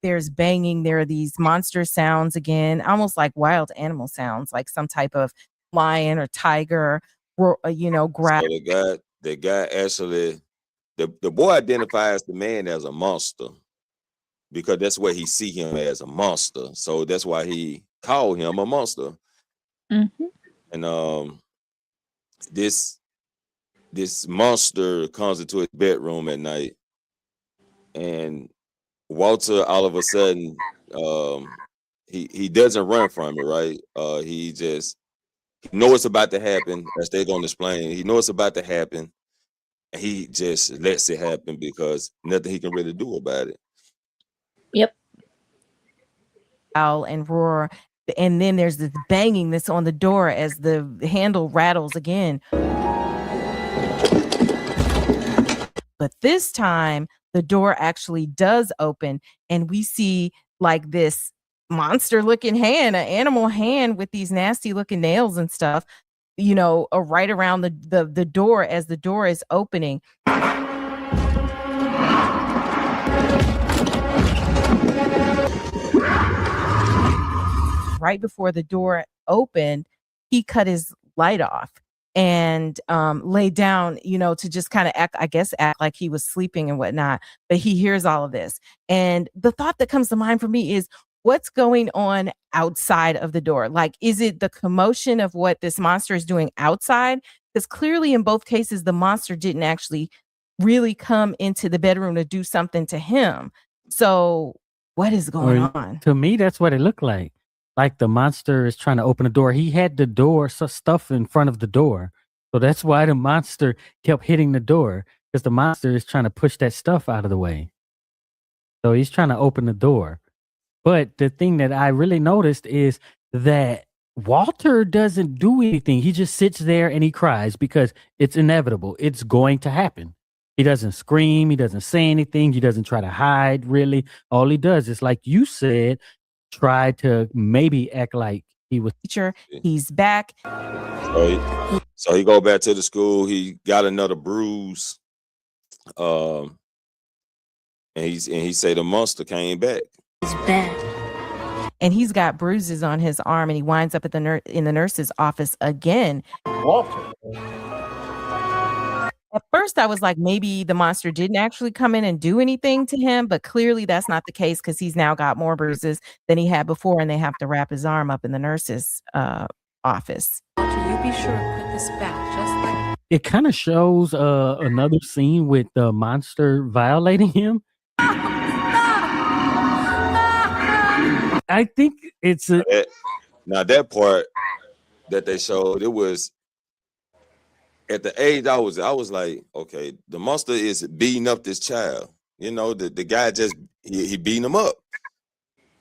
There's banging. There are these monster sounds again, almost like wild animal sounds, like some type of lion or tiger, grab. So the guy actually, the boy identifies the man as a monster, because that's what he see him as, a monster. So that's why he called him a monster. And this monster comes into his bedroom at night, and Walter all of a sudden he doesn't run from it, right? He knows it's about to happen, as they're going to explain. He knows it's about to happen, and he just lets it happen because nothing he can really do about it. Yep. Owl and roar, and then there's this banging that's on the door as the handle rattles again. But this time the door actually does open and we see like this monster looking hand, an animal hand with these nasty looking nails and stuff, right around the door as the door is opening. Right before the door opened, he cut his light off and lay down, to just kind of act like he was sleeping and whatnot. But he hears all of this. And the thought that comes to mind for me is, what's going on outside of the door? Like, is it the commotion of what this monster is doing outside? Because clearly in both cases, the monster didn't actually really come into the bedroom to do something to him. So what is going on? To me, that's what it looked like. Like the monster is trying to open the door. He had the door, stuff in front of the door. So that's why the monster kept hitting the door, because the monster is trying to push that stuff out of the way. So he's trying to open the door. But the thing that I really noticed is that Walter doesn't do anything. He just sits there and he cries because it's inevitable. It's going to happen. He doesn't scream. He doesn't say anything. He doesn't try to hide, really. All he does is, like you said, try to maybe act like he was teacher. He's back. So he go back to the school. He got another bruise. And he say the monster came back. He's back. And he's got bruises on his arm, and he winds up at in the nurse's office again. Walter. At first, I was like, maybe the monster didn't actually come in and do anything to him, but clearly that's not the case, because he's now got more bruises than he had before, and they have to wrap his arm up in the nurse's office. Walter, you be sure to put this back just like. It kind of shows another scene with the monster violating him. I think it's now that part that they showed, it was at the age I was like, okay, the monster is beating up this child. The guy just he beating him up.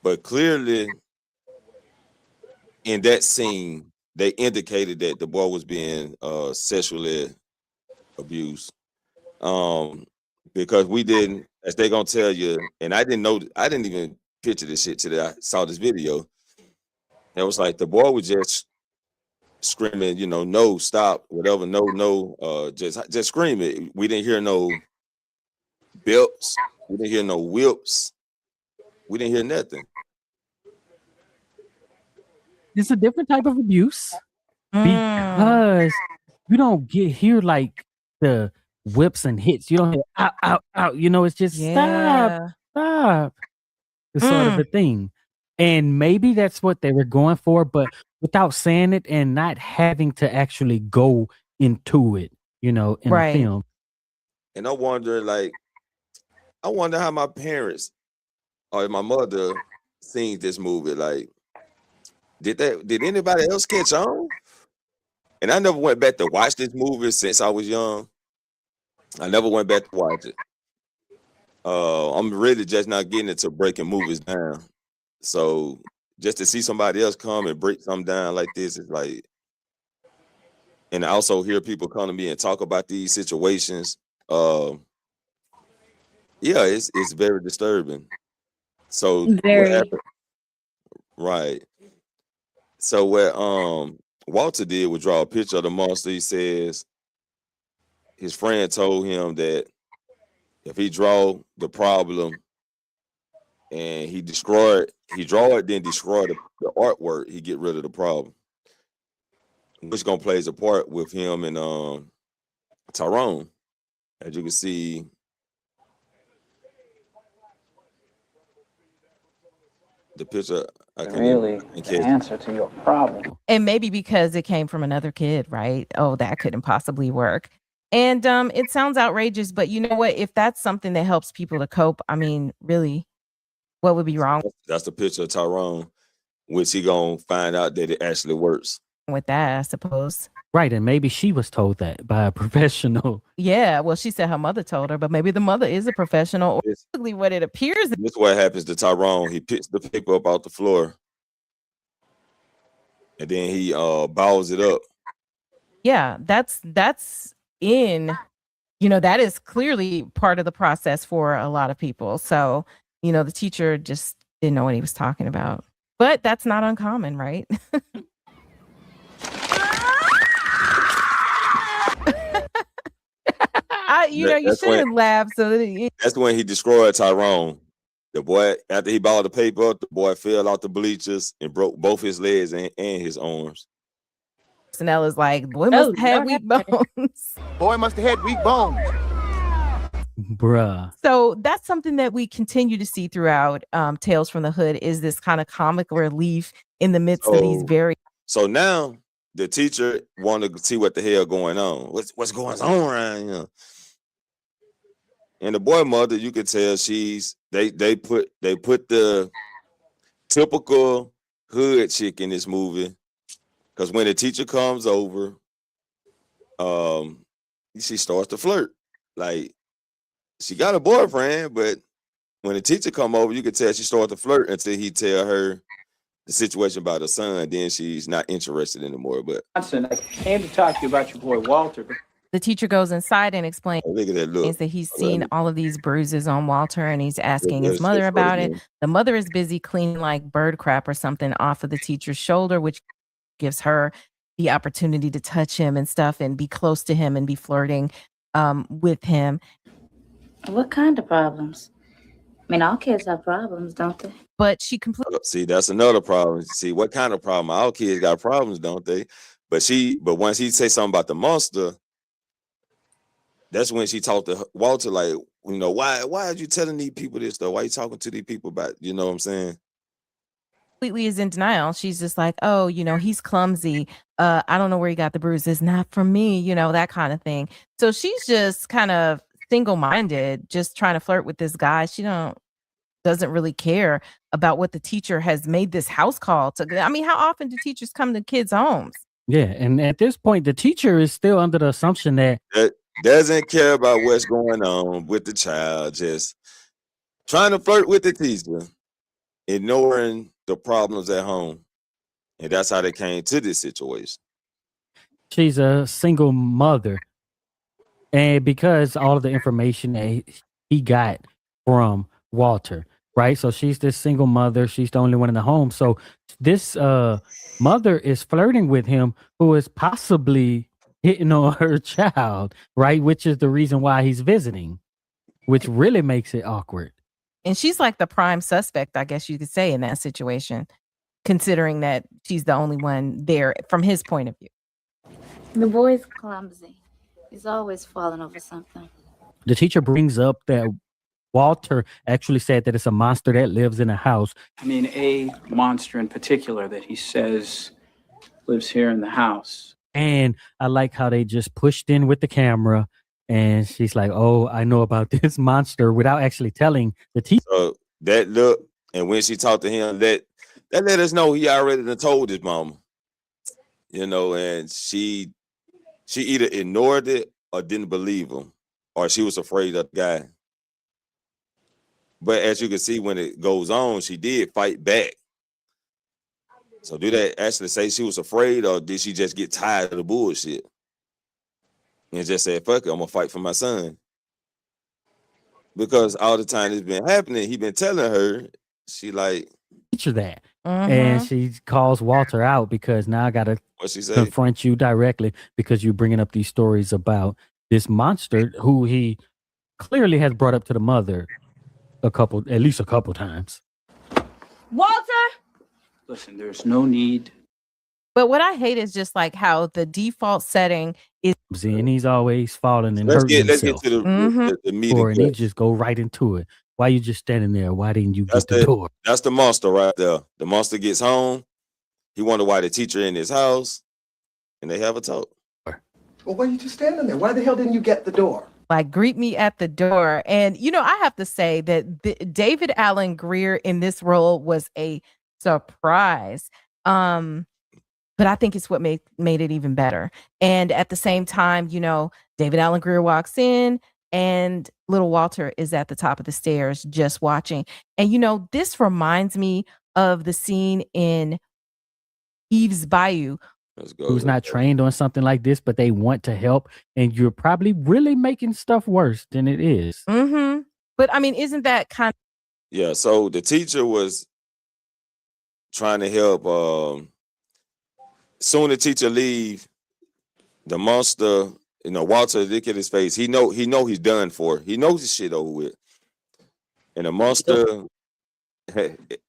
But clearly in that scene, they indicated that the boy was being sexually abused. Because we didn't, as they gonna tell you, and I didn't even picture this shit till I saw this video. It was like the boy was just screaming, no, stop, whatever, no, just screaming. We didn't hear no belts, we didn't hear no whips, we didn't hear nothing. It's a different type of abuse because you don't hear like the whips and hits. You don't hear out, out, out. It's just stop. It's sort of a thing. And maybe that's what they were going for, but without saying it and not having to actually go into it, in the film. And I wonder how my parents or my mother seen this movie. Like, did anybody else catch on? And I never went back to watch this movie since I was young. I never went back to watch it. I'm really just not getting into breaking movies down. So just to see somebody else come and break something down like this is like, and I also hear people come to me and talk about these situations. It's very disturbing. So what happened? Right. So what Walter did was draw a picture of the monster. He says his friend told him that if he draw the problem and he draw it, then destroy the artwork, he get rid of the problem. Which gonna plays a part with him and Tyrone. As you can see, the picture really the answer to your problem. And maybe because it came from another kid, right? Oh, that couldn't possibly work. And it sounds outrageous, but you know what? If that's something that helps people to cope, I mean, really, what would be wrong? That's the picture of Tyrone, which he gonna find out that it actually works. With that, I suppose. Right, and maybe she was told that by a professional. Yeah, well, she said her mother told her, but maybe the mother is a professional. Or basically what it appears. This is what happens to Tyrone. He picks the paper up off the floor, and then he balls it up. Yeah, that's in, that is clearly part of the process for a lot of people. So, the teacher just didn't know what he was talking about. But that's not uncommon, right? You shouldn't laugh. That's when he destroyed Tyrone. The boy, after he bought the paper, the boy fell off the bleachers and broke both his legs and his arms. Snell is like, boy must have weak bones. Boy must have had weak bones. Bruh. So that's something that we continue to see throughout Tales from the Hood, is this kind of comic relief in the midst of these very. So now the teacher wanted to see what the hell going on. What's going on around here? And the boy mother, you could tell they put the typical hood chick in this movie, because when the teacher comes over, she starts to flirt. Like, she got a boyfriend, but when the teacher come over, you could tell she started to flirt until he tell her the situation about her son. Then she's not interested anymore. But Johnson, I came to talk to you about your boy Walter. The teacher goes inside and explains look at that look. that he's seen all of these bruises on Walter, and he's asking his mother about it. The mother is busy cleaning like bird crap or something off of the teacher's shoulder, which gives her the opportunity to touch him and stuff and be close to him and be flirting with him. What kind of problems? I mean, all kids have problems, don't they? But she completely. See, that's another problem. See, what kind of problem? All kids got problems, don't they? But once he say something about the monster, that's when she talked to Walter, like, why are you telling these people this stuff? Why are you talking to these people about, you know what I'm saying? Completely is in denial. She's just like, oh, he's clumsy. I don't know where he got the bruises. Not from me, that kind of thing. So she's just kind of single-minded, just trying to flirt with this guy. She doesn't really care about what the teacher has made this house call to. I mean, how often do teachers come to kids' homes? Yeah, and at this point, the teacher is still under the assumption that doesn't care about what's going on with the child, just trying to flirt with the teacher, ignoring the problems at home. And that's how they came to this situation. She's a single mother. And because all of the information that he got from Walter, right? So she's this single mother. She's the only one in the home. So this mother is flirting with him, who is possibly hitting on her child, right? Which is the reason why he's visiting, which really makes it awkward. And she's like the prime suspect, I guess you could say, in that situation, considering that she's the only one there from his point of view. The boy's clumsy. He's always falling over something. The teacher brings up that Walter actually said that it's a monster that lives in a house. I mean, a monster in particular that he says lives here in the house. And I like how they just pushed in with the camera, and she's like, oh, I know about this monster, without actually telling the teacher. So that look, and when she talked to him, that let us know he already done told his mama. And she either ignored it or didn't believe him, or she was afraid of the guy. But as you can see, when it goes on, she did fight back. So do that actually say she was afraid, or did she just get tired of the bullshit and just say, fuck it, I'm gonna fight for my son? Because all the time it's been happening, he been telling her, she like, teacher that. And she calls Walter out because now I gotta confront you directly because you're bringing up these stories about this monster who he clearly has brought up to the mother at least a couple times. Walter! Listen, there's no need. But what I hate is just like how the default setting is. And he's always falling and let's hurting get himself. to the meeting. And he just go right into it. Why you just standing there? Why didn't you get the door? That's the monster right there. The monster gets home. He wonder why the teacher in his house, and they have a talk. Well, why are you just standing there? Why the hell didn't you get the door? Like, greet me at the door. And, I have to say that David Alan Grier in this role was a surprise. But I think it's what made it even better. And at the same time, David Alan Grier walks in and little Walter is at the top of the stairs just watching. And, this reminds me of the scene in Eve's Bayou. Who's not trained on something like this, but they want to help. And you're probably really making stuff worse than it is. But I mean, isn't that kind of. Yeah, so the teacher was trying to help. Soon the teacher leave, the monster, Walter look at his face. He know he's done for. He knows his shit over with. And the monster,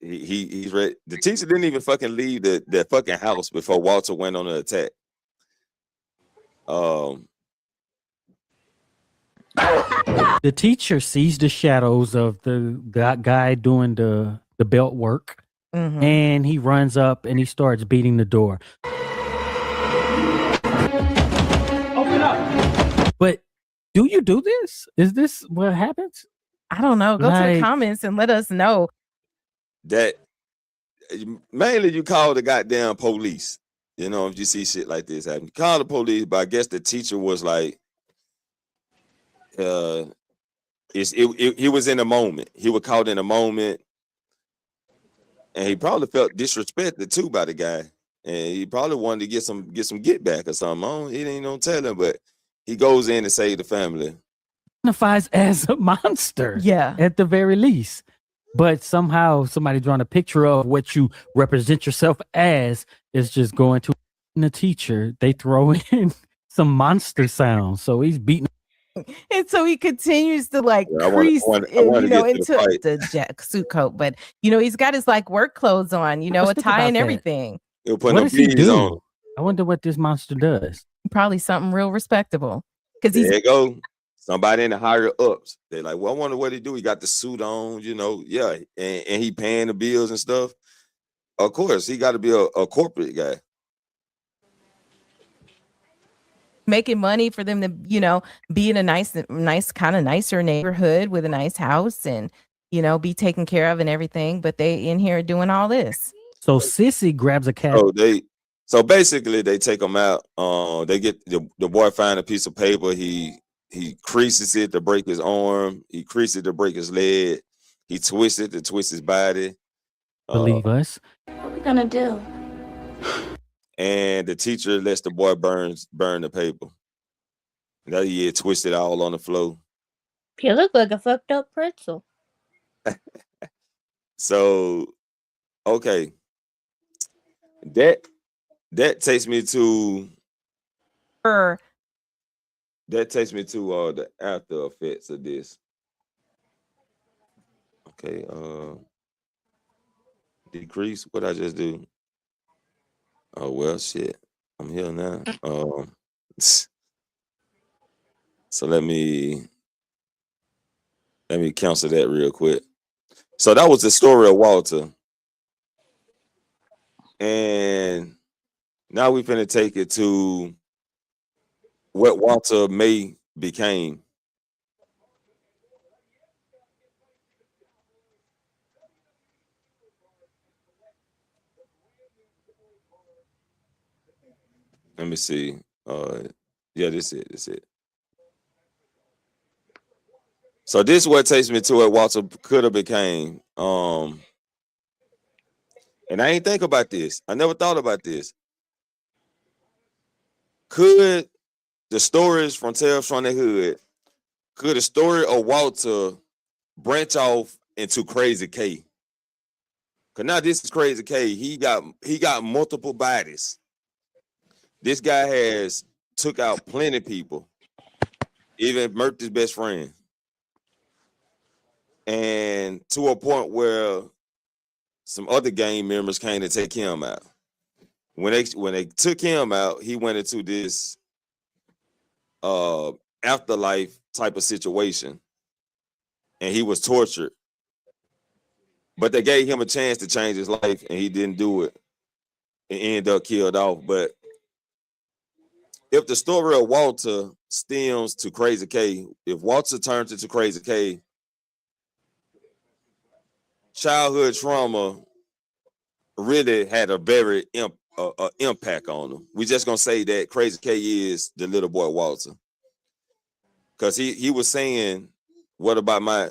he's ready. The teacher didn't even fucking leave the fucking house before Walter went on an attack. The teacher sees the shadows of the guy doing the belt work, and he runs up and he starts beating the door. Open up. But do you do this? Is this what happens? I don't know. Go to the comments and let us know. That mainly you call the goddamn police. If you see shit like this happen, you call the police. But I guess the teacher was like, he was in a moment. He was caught in a moment, and he probably felt disrespected too by the guy, and he probably wanted to get some get back or something. He didn't tell him, but he goes in to save the family. Identifies as a monster, at the very least. But somehow somebody drawing a picture of what you represent yourself as is just going to the teacher. They throw in some monster sounds, so he's beating. And so he continues to crease into the jack suit coat, but he's got his work clothes on, a tie and everything. He'll put no beads on. I wonder what this monster does. Probably something real respectable. There you go. Somebody in the higher ups. They're like, well, I wonder what he do. He got the suit on, and he paying the bills and stuff. Of course, he got to be a corporate guy. Making money for them to, be in a nice kind of nicer neighborhood with a nice house and, be taken care of and everything. But they in here doing all this. So Sissy grabs a cat. So basically they take him out. They get the boy find a piece of paper. He creases it to break his arm. He creases it to break his leg. He twists it to twist his body. Believe us. What we gonna do? And the teacher lets the boy burn the paper. Now he had twisted all on the floor. He looked like a fucked up pretzel. So, okay. That takes me to the after effects of this. Okay, decrease. What I just do? Oh well, shit. I'm here now. So let me cancel that real quick. So that was the story of Walter, and now we finna take it to what Walter May became. Let me see. Yeah, this it. So this is what takes me to what Walter could have became. And I ain't think about this. I never thought about this. Could the stories from Tales from the Hood, could the story of Walter branch off into Crazy K? Cause now this is Crazy K. He got multiple bodies. This guy has took out plenty of people, even murked his best friend. And to a point where some other gang members came to take him out. When they took him out, he went into this afterlife type of situation, and he was tortured. But they gave him a chance to change his life, and he didn't do it, and ended up killed off. But if the story of Walter stems to Crazy K, if Walter turns into Crazy K, childhood trauma really had a very impact on him. We just gonna say that Crazy K is the little boy Walter, because he was saying, what about my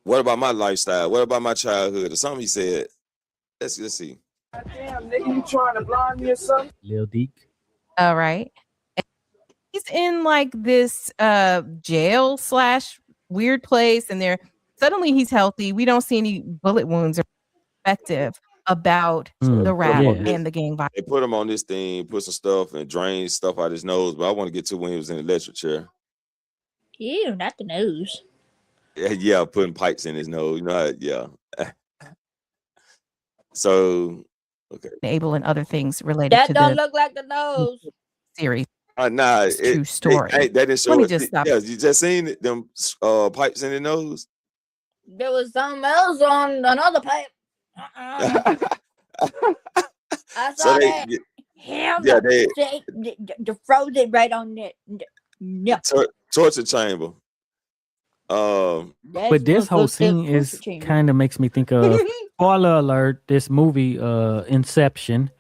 lifestyle? What about my childhood or something? He said. Let's see. Damn, nigga, you trying to blind me or something? Lil Deek. All right. He's in like this jail / weird place, and they're suddenly he's healthy. We don't see any bullet wounds or effective about the rap and the gang violence. They put him on this thing, put some stuff and drain stuff out his nose. But I want to get to when he was in the electric chair. Ew, not the nose. Yeah, putting pipes in his nose. You know, yeah. So, okay. Abel and other things related That to don't the look like the nose. series. Nah, it's a true story. That didn't show Let me it. just stop. Yeah, you just seen it, them pipes in the nose. There was something else on another pipe. I saw that. They froze it right on it. No. Torture chamber. But this whole scene is kind of makes me think of spoiler alert, this movie Inception,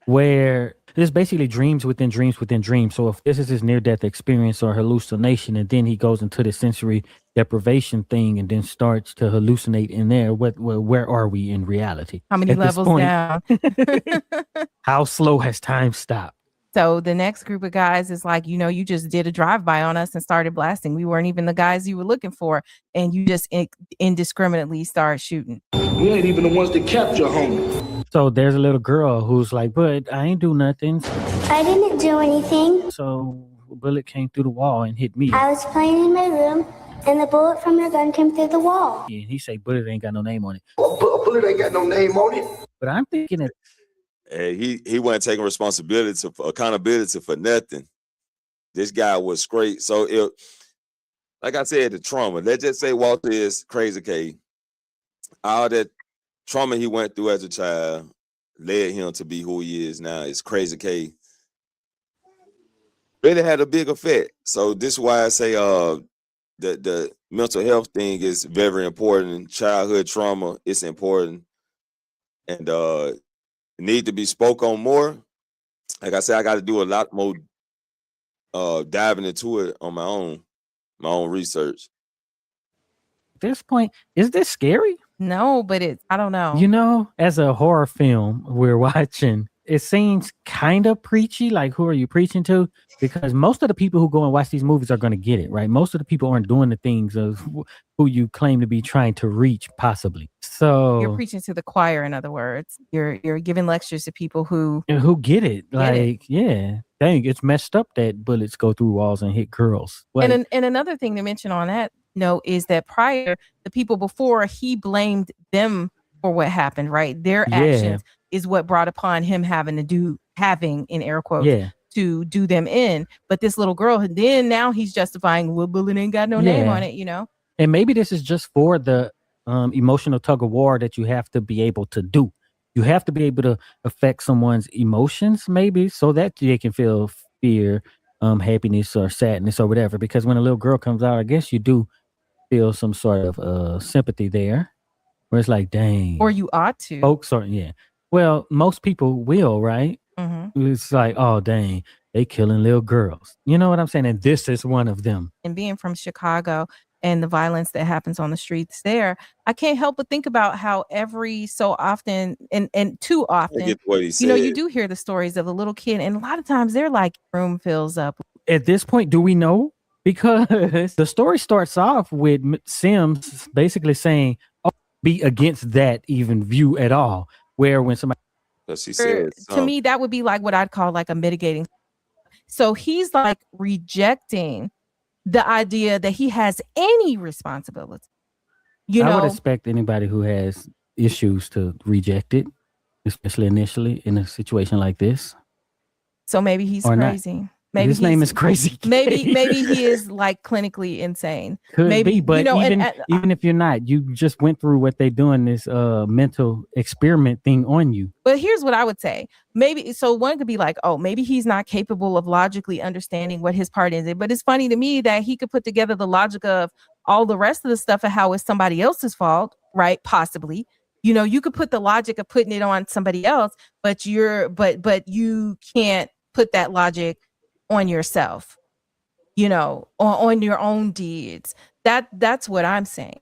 where there's basically dreams within dreams within dreams. So if this is his near-death experience or hallucination, and then he goes into the sensory deprivation thing and then starts to hallucinate in there, where are we in reality? How many levels down? How slow has time stopped? So the next group of guys is like, you just did a drive-by on us and started blasting. We weren't even the guys you were looking for. And you just indiscriminately start shooting. We ain't even the ones that capture homie. So there's a little girl who's like, but I ain't do nothing. I didn't do anything. So a bullet came through the wall and hit me. I was playing in my room, and the bullet from your gun came through the wall. And he say, bullet ain't got no name on it. A bullet ain't got no name on it. But I'm thinking that he wasn't taking accountability for nothing. This guy was great. So like I said, the trauma. Let's just say Walter is Crazy K. All that trauma he went through as a child led him to be who he is now. It's Crazy K. Really had a big effect. So this is why I say the mental health thing is very important. Childhood trauma is important. And need to be spoke on more. Like I said, I got to do a lot more diving into it on my own research. At this point, is this scary? No, but I don't know. As a horror film we're watching, it seems kind of preachy. Like, who are you preaching to? Because most of the people who go and watch these movies are going to get it, right? Most of the people aren't doing the things of who you claim to be trying to reach, possibly. So you're preaching to the choir, in other words. You're giving lectures to people who get it. Yeah, dang, it's messed up that bullets go through walls and hit girls. And another thing to mention on that note is that prior, the people before, he blamed them for what happened, right? Their actions is what brought upon him having in air quotes to do them in. But this little girl, then now he's justifying, well, bullet ain't got no name on it, And maybe this is just for the emotional tug of war that you have to be able to do. You have to be able to affect someone's emotions, maybe, so that they can feel fear, happiness or sadness or whatever. Because when a little girl comes out, I guess you do feel some sort of sympathy there, where it's like, dang. Or you ought to. Folks are, well, most people will, right? Mm-hmm. It's like, oh, dang, they killing little girls. You know what I'm saying? And this is one of them. And being from Chicago and the violence that happens on the streets there, I can't help but think about how every so often and too often, you do hear the stories of the little kid. And a lot of times they're like, room fills up. At this point, do we know? Because the story starts off with Sims basically saying, oh, be against that even view at all. Where when somebody... She said, to me, that would be like what I'd call like a mitigating. So he's like rejecting the idea that he has any responsibility. I would expect anybody who has issues to reject it, especially initially in a situation like this. So maybe he's crazy. Not. Maybe his name is Crazy K. Maybe he is like clinically insane. Could maybe be, but even if you're not, you just went through what they're doing this mental experiment thing on you. But here's what I would say. Maybe so one could be like, oh, maybe he's not capable of logically understanding what his part is. But it's funny to me that he could put together the logic of all the rest of the stuff and how it's somebody else's fault, right? Possibly. You could put the logic of putting it on somebody else, but you can't put that logic on yourself, on your own deeds. That's what I'm saying.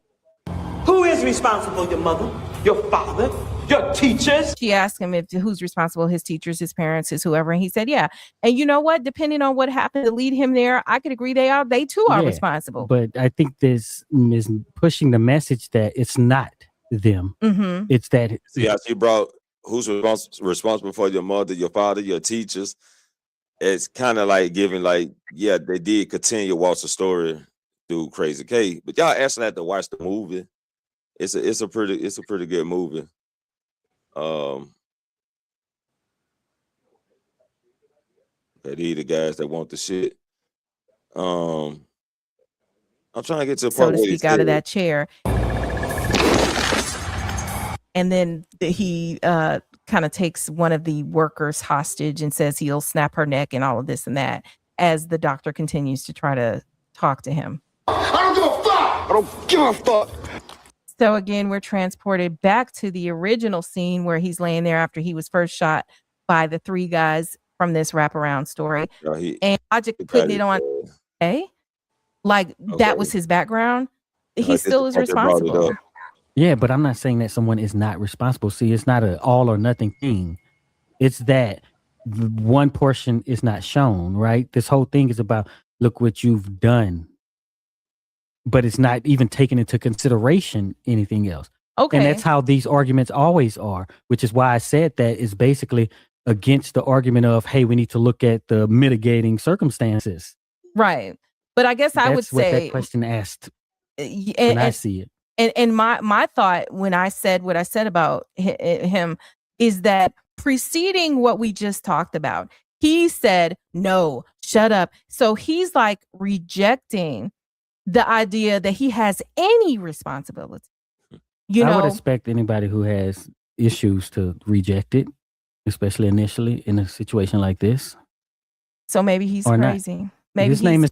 Who is responsible? Your mother? Your father? Your teachers? She asked him if who's responsible, his teachers, his parents, his whoever, and he said, yeah. And you know what? Depending on what happened to lead him there, I could agree they too are responsible. But I think this is pushing the message that it's not them. Mm-hmm. It's that. See how she brought who's responsible for your mother, your father, your teachers. It's kind of like giving like, yeah, they did continue Walter's story through Crazy K. But y'all actually have to watch the movie. It's a pretty good movie. These the guys that want the shit. I'm trying to get to the So part to where he speak, out of said- that chair. And then he kind of takes one of the workers hostage and says he'll snap her neck and all of this and that as the doctor continues to try to talk to him. I don't give a fuck! I don't give a fuck! So again, we're transported back to the original scene where he's laying there after he was first shot by the three guys from this wraparound story. And Logic putting it on, like that was his background. He still is responsible. Yeah, but I'm not saying that someone is not responsible. See, it's not an all or nothing thing. It's that one portion is not shown, right? This whole thing is about, look what you've done. But it's not even taken into consideration anything else. Okay. And that's how these arguments always are, which is why I said that is basically against the argument of, hey, we need to look at the mitigating circumstances. Right. But I guess I would That's what say that question asked when I see it. And my thought when I said what I said about him is that preceding what we just talked about, he said, no, shut up. So he's like rejecting the idea that he has any responsibility. I would expect anybody who has issues to reject it, especially initially in a situation like this. So maybe he's Or not. crazy. Maybe His name is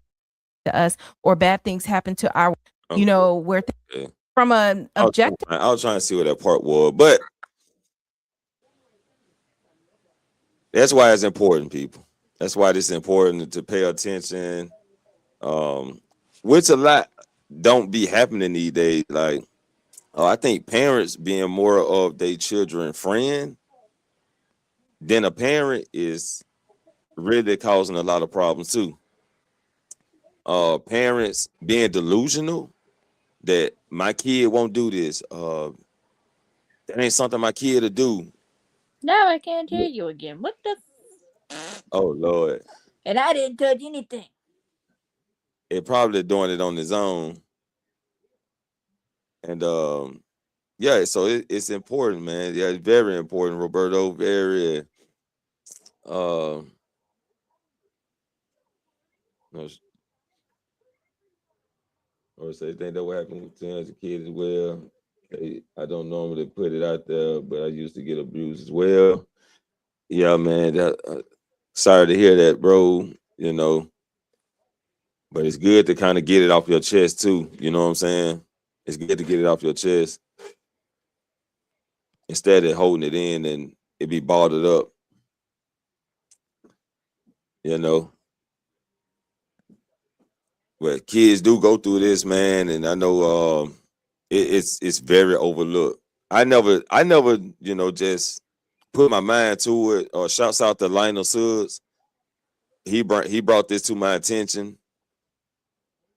to us, or bad things happen to our, where from an objective. I was trying to see what that part was, but that's why it's important, people. That's why it's important to pay attention. Which a lot don't be happening these days. Like, I think parents being more of their children friend than a parent is really causing a lot of problems too. Parents being delusional that my kid won't do this. That ain't something my kid to do. Now I can't hear you again. What the? Oh Lord. And I didn't touch anything. It probably doing it on his own. And yeah, so it's important, man. Yeah, it's very important, Roberto. Very or say think that what happened to him as a kid as well. I don't normally put it out there, but I used to get abused as well. Yeah, man. Sorry to hear that, bro. But it's good to kind of get it off your chest too. You know what I'm saying? It's good to get it off your chest instead of holding it in and it be bottled up. But kids do go through this, man, and I know it's very overlooked. I never, just put my mind to it. Or shouts out to Lionel Suggs. He brought this to my attention,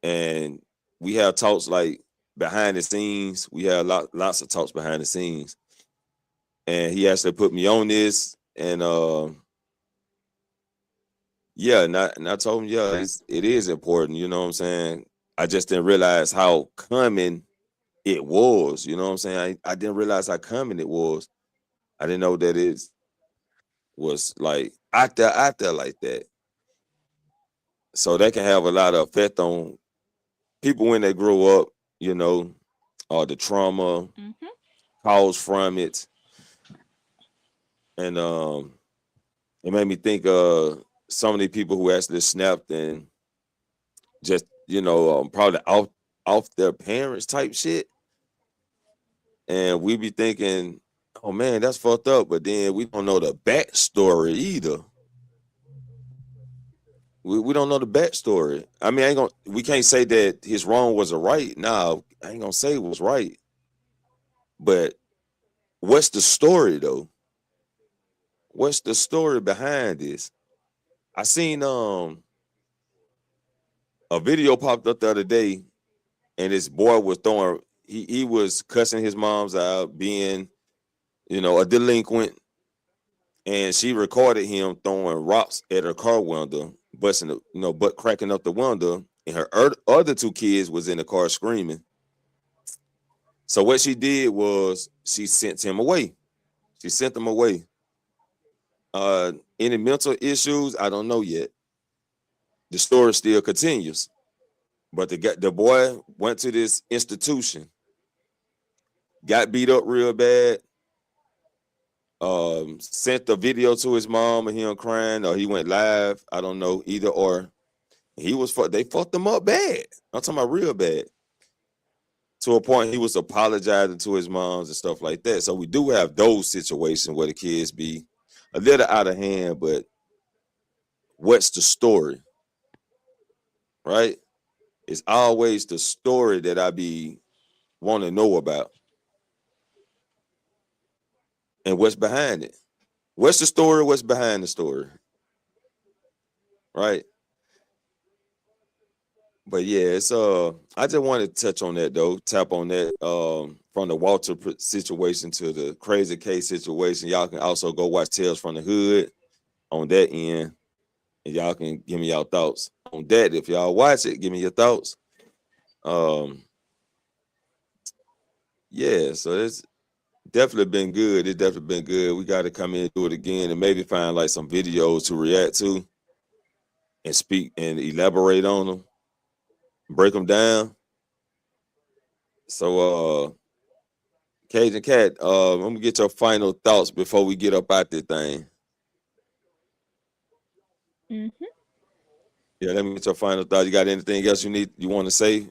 and we have talks like behind the scenes. We have lots of talks behind the scenes, and he actually put me on this, and yeah, and I told him, yeah, it is important. You know what I'm saying? I just didn't realize how common it was. You know what I'm saying? I didn't realize how common it was. I didn't know that it was like out there like that. So that can have a lot of effect on people when they grow up, or the trauma caused from it. And it made me think of so many people who actually snapped and just, probably off their parents type shit. And we be thinking, oh man, that's fucked up. But then we don't know the backstory either. We don't know the backstory. I mean, we can't say that his wrong was a right. Nah, I ain't gonna say it was right. But what's the story though? What's the story behind this? I seen a video popped up the other day, and this boy was throwing. He was cussing his mom's out, being a delinquent, and she recorded him throwing rocks at her car window, busting butt cracking up the window, and her other two kids was in the car screaming. So what she did was she sent him away. She sent them away. Any mental issues? I don't know yet. The story still continues. But the boy went to this institution, got beat up real bad, sent the video to his mom of him crying, or he went live. I don't know, either or. They fucked him up bad. I'm talking about real bad. To a point he was apologizing to his moms and stuff like that. So we do have those situations where the kids be a little out of hand, but what's the story? Right? It's always the story that I be want to know about. And what's behind it. What's the story? What's behind the story? Right? But yeah, it's I just wanted to touch on that though, tap on that from the Walter situation to the Crazy Case situation. Y'all can also go watch Tales from the Hood on that end, and y'all can give me y'all thoughts on that. If y'all watch it, give me your thoughts. Yeah, so it's definitely been good. It's definitely been good. We got to come in and do it again, and maybe find like some videos to react to and speak and elaborate on them, break them down. So Cajun Cat, I'm gonna get your final thoughts before we get up out this thing. Mm-hmm. Yeah, let me get your final thoughts. You got anything else you want to say?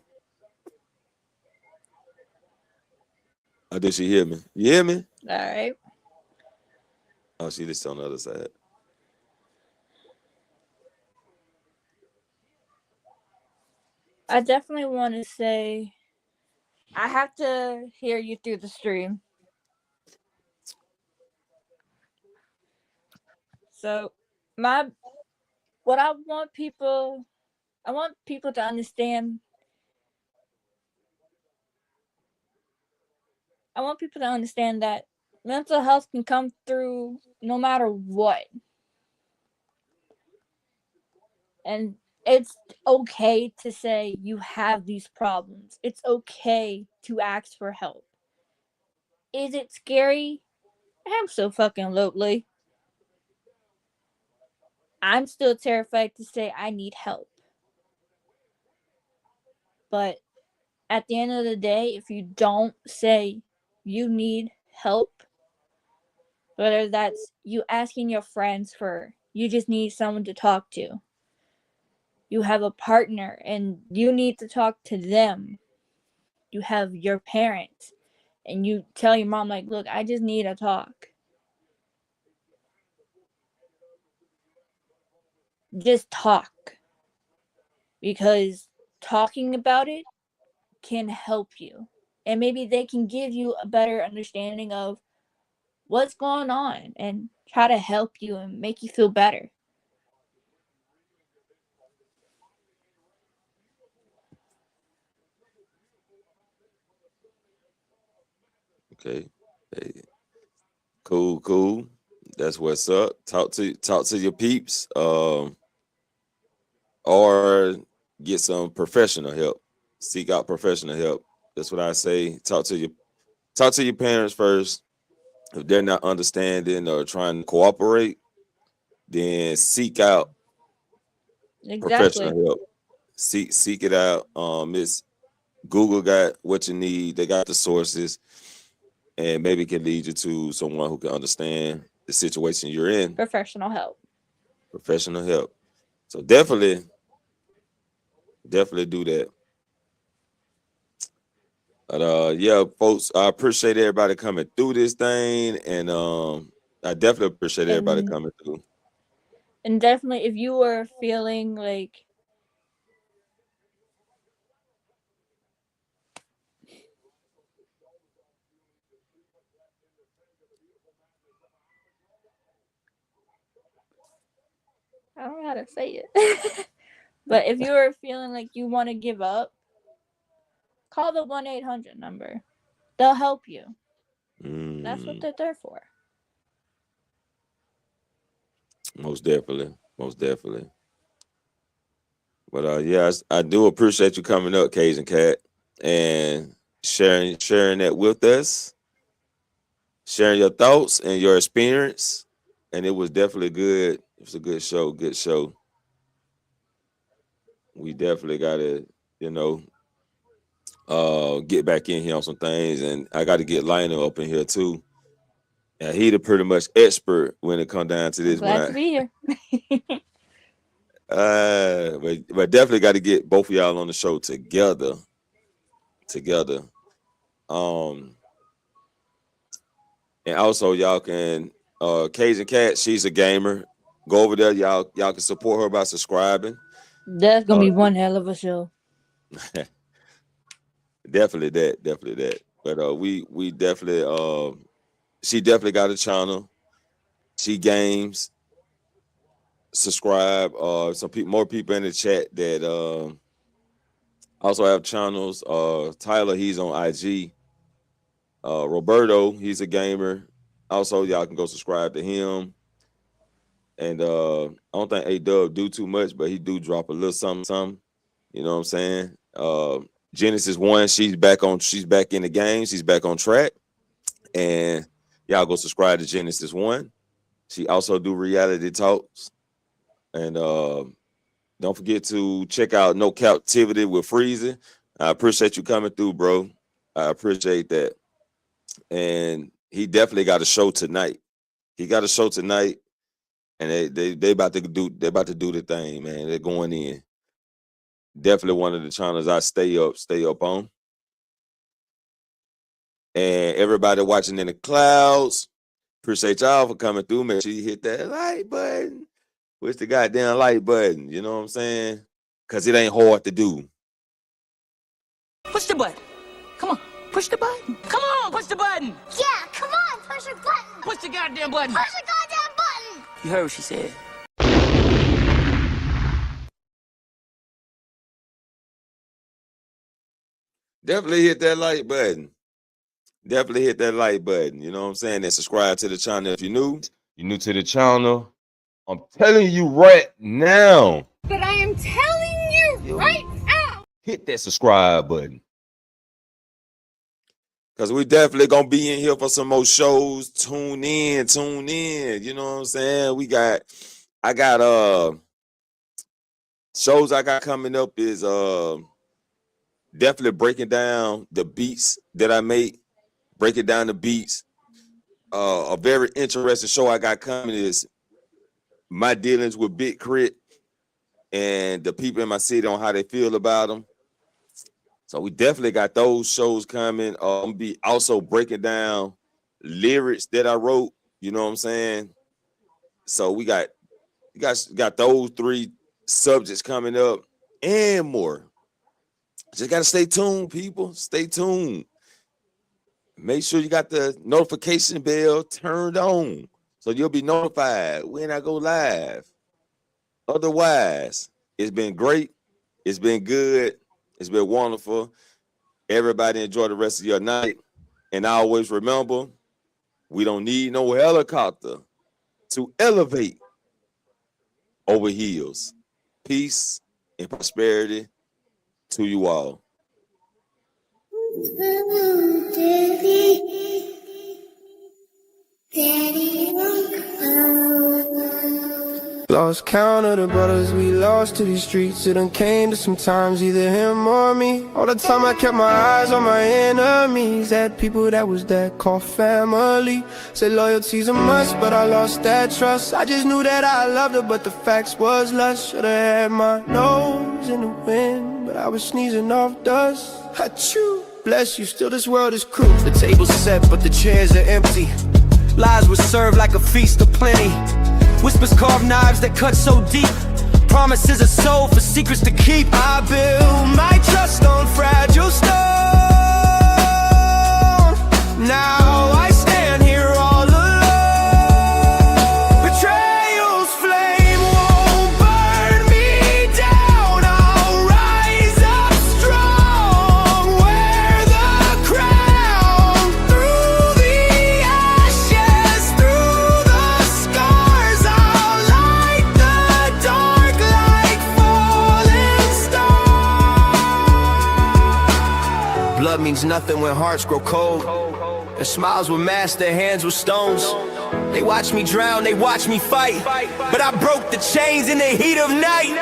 Or did she hear me? You hear me? All right. Oh, she just on the other side. I definitely want to say I have to hear you through the stream. So what I want people to understand. I want people to understand that mental health can come through no matter what. And it's okay to say you have these problems. It's okay to ask for help. Is it scary? Absolutely. I'm still terrified to say I need help. But at the end of the day, if you don't say you need help, whether that's you asking your friends for, you just need someone to talk to, you have a partner and you need to talk to them, you have your parents and you tell your mom, like, look, I just need a talk. Just talk. Because talking about it can help you. And maybe they can give you a better understanding of what's going on and try to help you and make you feel better. Okay. Hey, cool. That's what's up. Talk to your peeps. Or get some professional help. Seek out professional help. That's what I say. Talk to your parents first. If they're not understanding or trying to cooperate, then seek out Exactly. professional help. Seek it out. It's Google got what you need. They got the sources, and maybe can lead you to someone who can understand the situation you're in. Professional help. Professional help. So definitely do that. But yeah, folks, I appreciate everybody coming through this thing, and I definitely appreciate everybody And coming through. and definitely if you were feeling like I don't know how to say it. But if you are feeling like you want to give up, call the 1-800 number. They'll help you. That's what they're there for. Most definitely. Most definitely. But yeah, I do appreciate you coming up, Cajun Cat, and sharing that with us, sharing your thoughts and your experience. And it was definitely good. It was a good show. Good show. We definitely gotta, get back in here on some things, and I got to get Lionel up in here too. And he the pretty much expert when it come down to this. Glad to be here. But definitely got to get both of y'all on the show together. And also y'all can Cajun Cat, she's a gamer. Go over there, y'all can support her by subscribing. That's gonna be one hell of a show. Definitely that. But we definitely she definitely got a channel. She games. Subscribe. Some more people in the chat that also have channels. Tyler, he's on IG. Roberto, he's a gamer. Also, y'all can go subscribe to him. And I don't think A-Dub do too much, but he do drop a little something. You know what I'm saying? Genesis 1, she's back in the game. She's back on track. And y'all go subscribe to Genesis 1. She also do reality talks. And don't forget to check out No Captivity with Freezing. I appreciate you coming through, bro. I appreciate that. And he definitely got a show tonight. And they about to do the thing, man. They're going in. Definitely one of the channels I stay up on. And everybody watching in the clouds, appreciate y'all for coming through. Make sure you hit that like button. Push the goddamn like button. You know what I'm saying? Because it ain't hard to do. Push the button. Come on, push the button. Come on, push the button. Yeah, come on, push the button. Push the goddamn button. Push the goddamn button. You heard what she said. Definitely hit that like button. You know what I'm saying? And subscribe to the channel if you're new. You're new to the channel. I'm telling you right now. But I am telling you right now. Hit that subscribe button. Because we definitely going to be in here for some more shows. Tune in. You know what I'm saying? I got shows I got coming up is definitely breaking down the beats that I make. Breaking down the beats. A very interesting show I got coming is my dealings with Big Crit and the people in my city on how they feel about them. So we definitely got those shows coming. I'm gonna be also breaking down lyrics that I wrote. You know what I'm saying? So we got those 3 subjects coming up and more. Just gotta stay tuned, people. Stay tuned. Make sure you got the notification bell turned on so you'll be notified when I go live. Otherwise, it's been great. It's been good. It's been wonderful. Everybody enjoy the rest of your night. And I always remember, we don't need no helicopter to elevate over hills. Peace and prosperity to you all. Lost count of the brothers we lost to these streets. It done came to sometimes either him or me. All the time I kept my eyes on my enemies. Had people that was that called family. Said loyalty's a must, but I lost that trust. I just knew that I loved her, but the facts was lust. Should've had my nose in the wind, but I was sneezing off dust. Achoo, bless you, still this world is cruel. The table's set, but the chairs are empty. Lies were served like a feast of plenty. Whispers carve knives that cut so deep. Promises are sold for secrets to keep. I build my trust on fragile stone. Now I stand here all alone. Betrayal's flame won't love means nothing when hearts grow cold. Their smiles were masks, their hands were stones. They watched me drown, they watched me fight, but I broke the chains in the heat of night.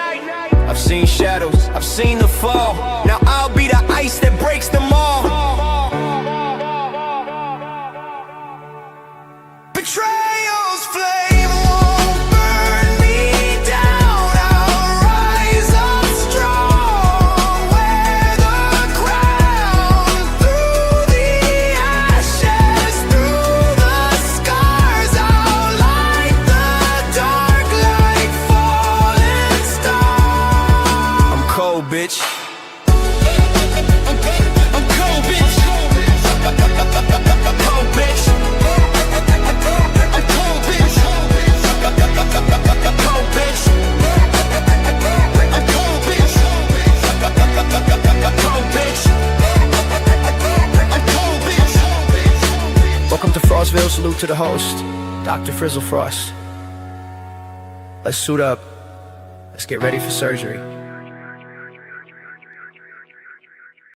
I've seen shadows, I've seen the fall. Now I'll be the ice that breaks them all. Betrayal's flame won't burn me down. I'll rise up strong, wear the crown. Through the ashes, through the scars, I'll light the dark like falling stars. I'm cold, bitch. I'm cold, bitch. Cold, bitch. Welcome to Frostville, salute to the host, Dr. Frizzle Frost. Let's suit up, let's get ready for surgery.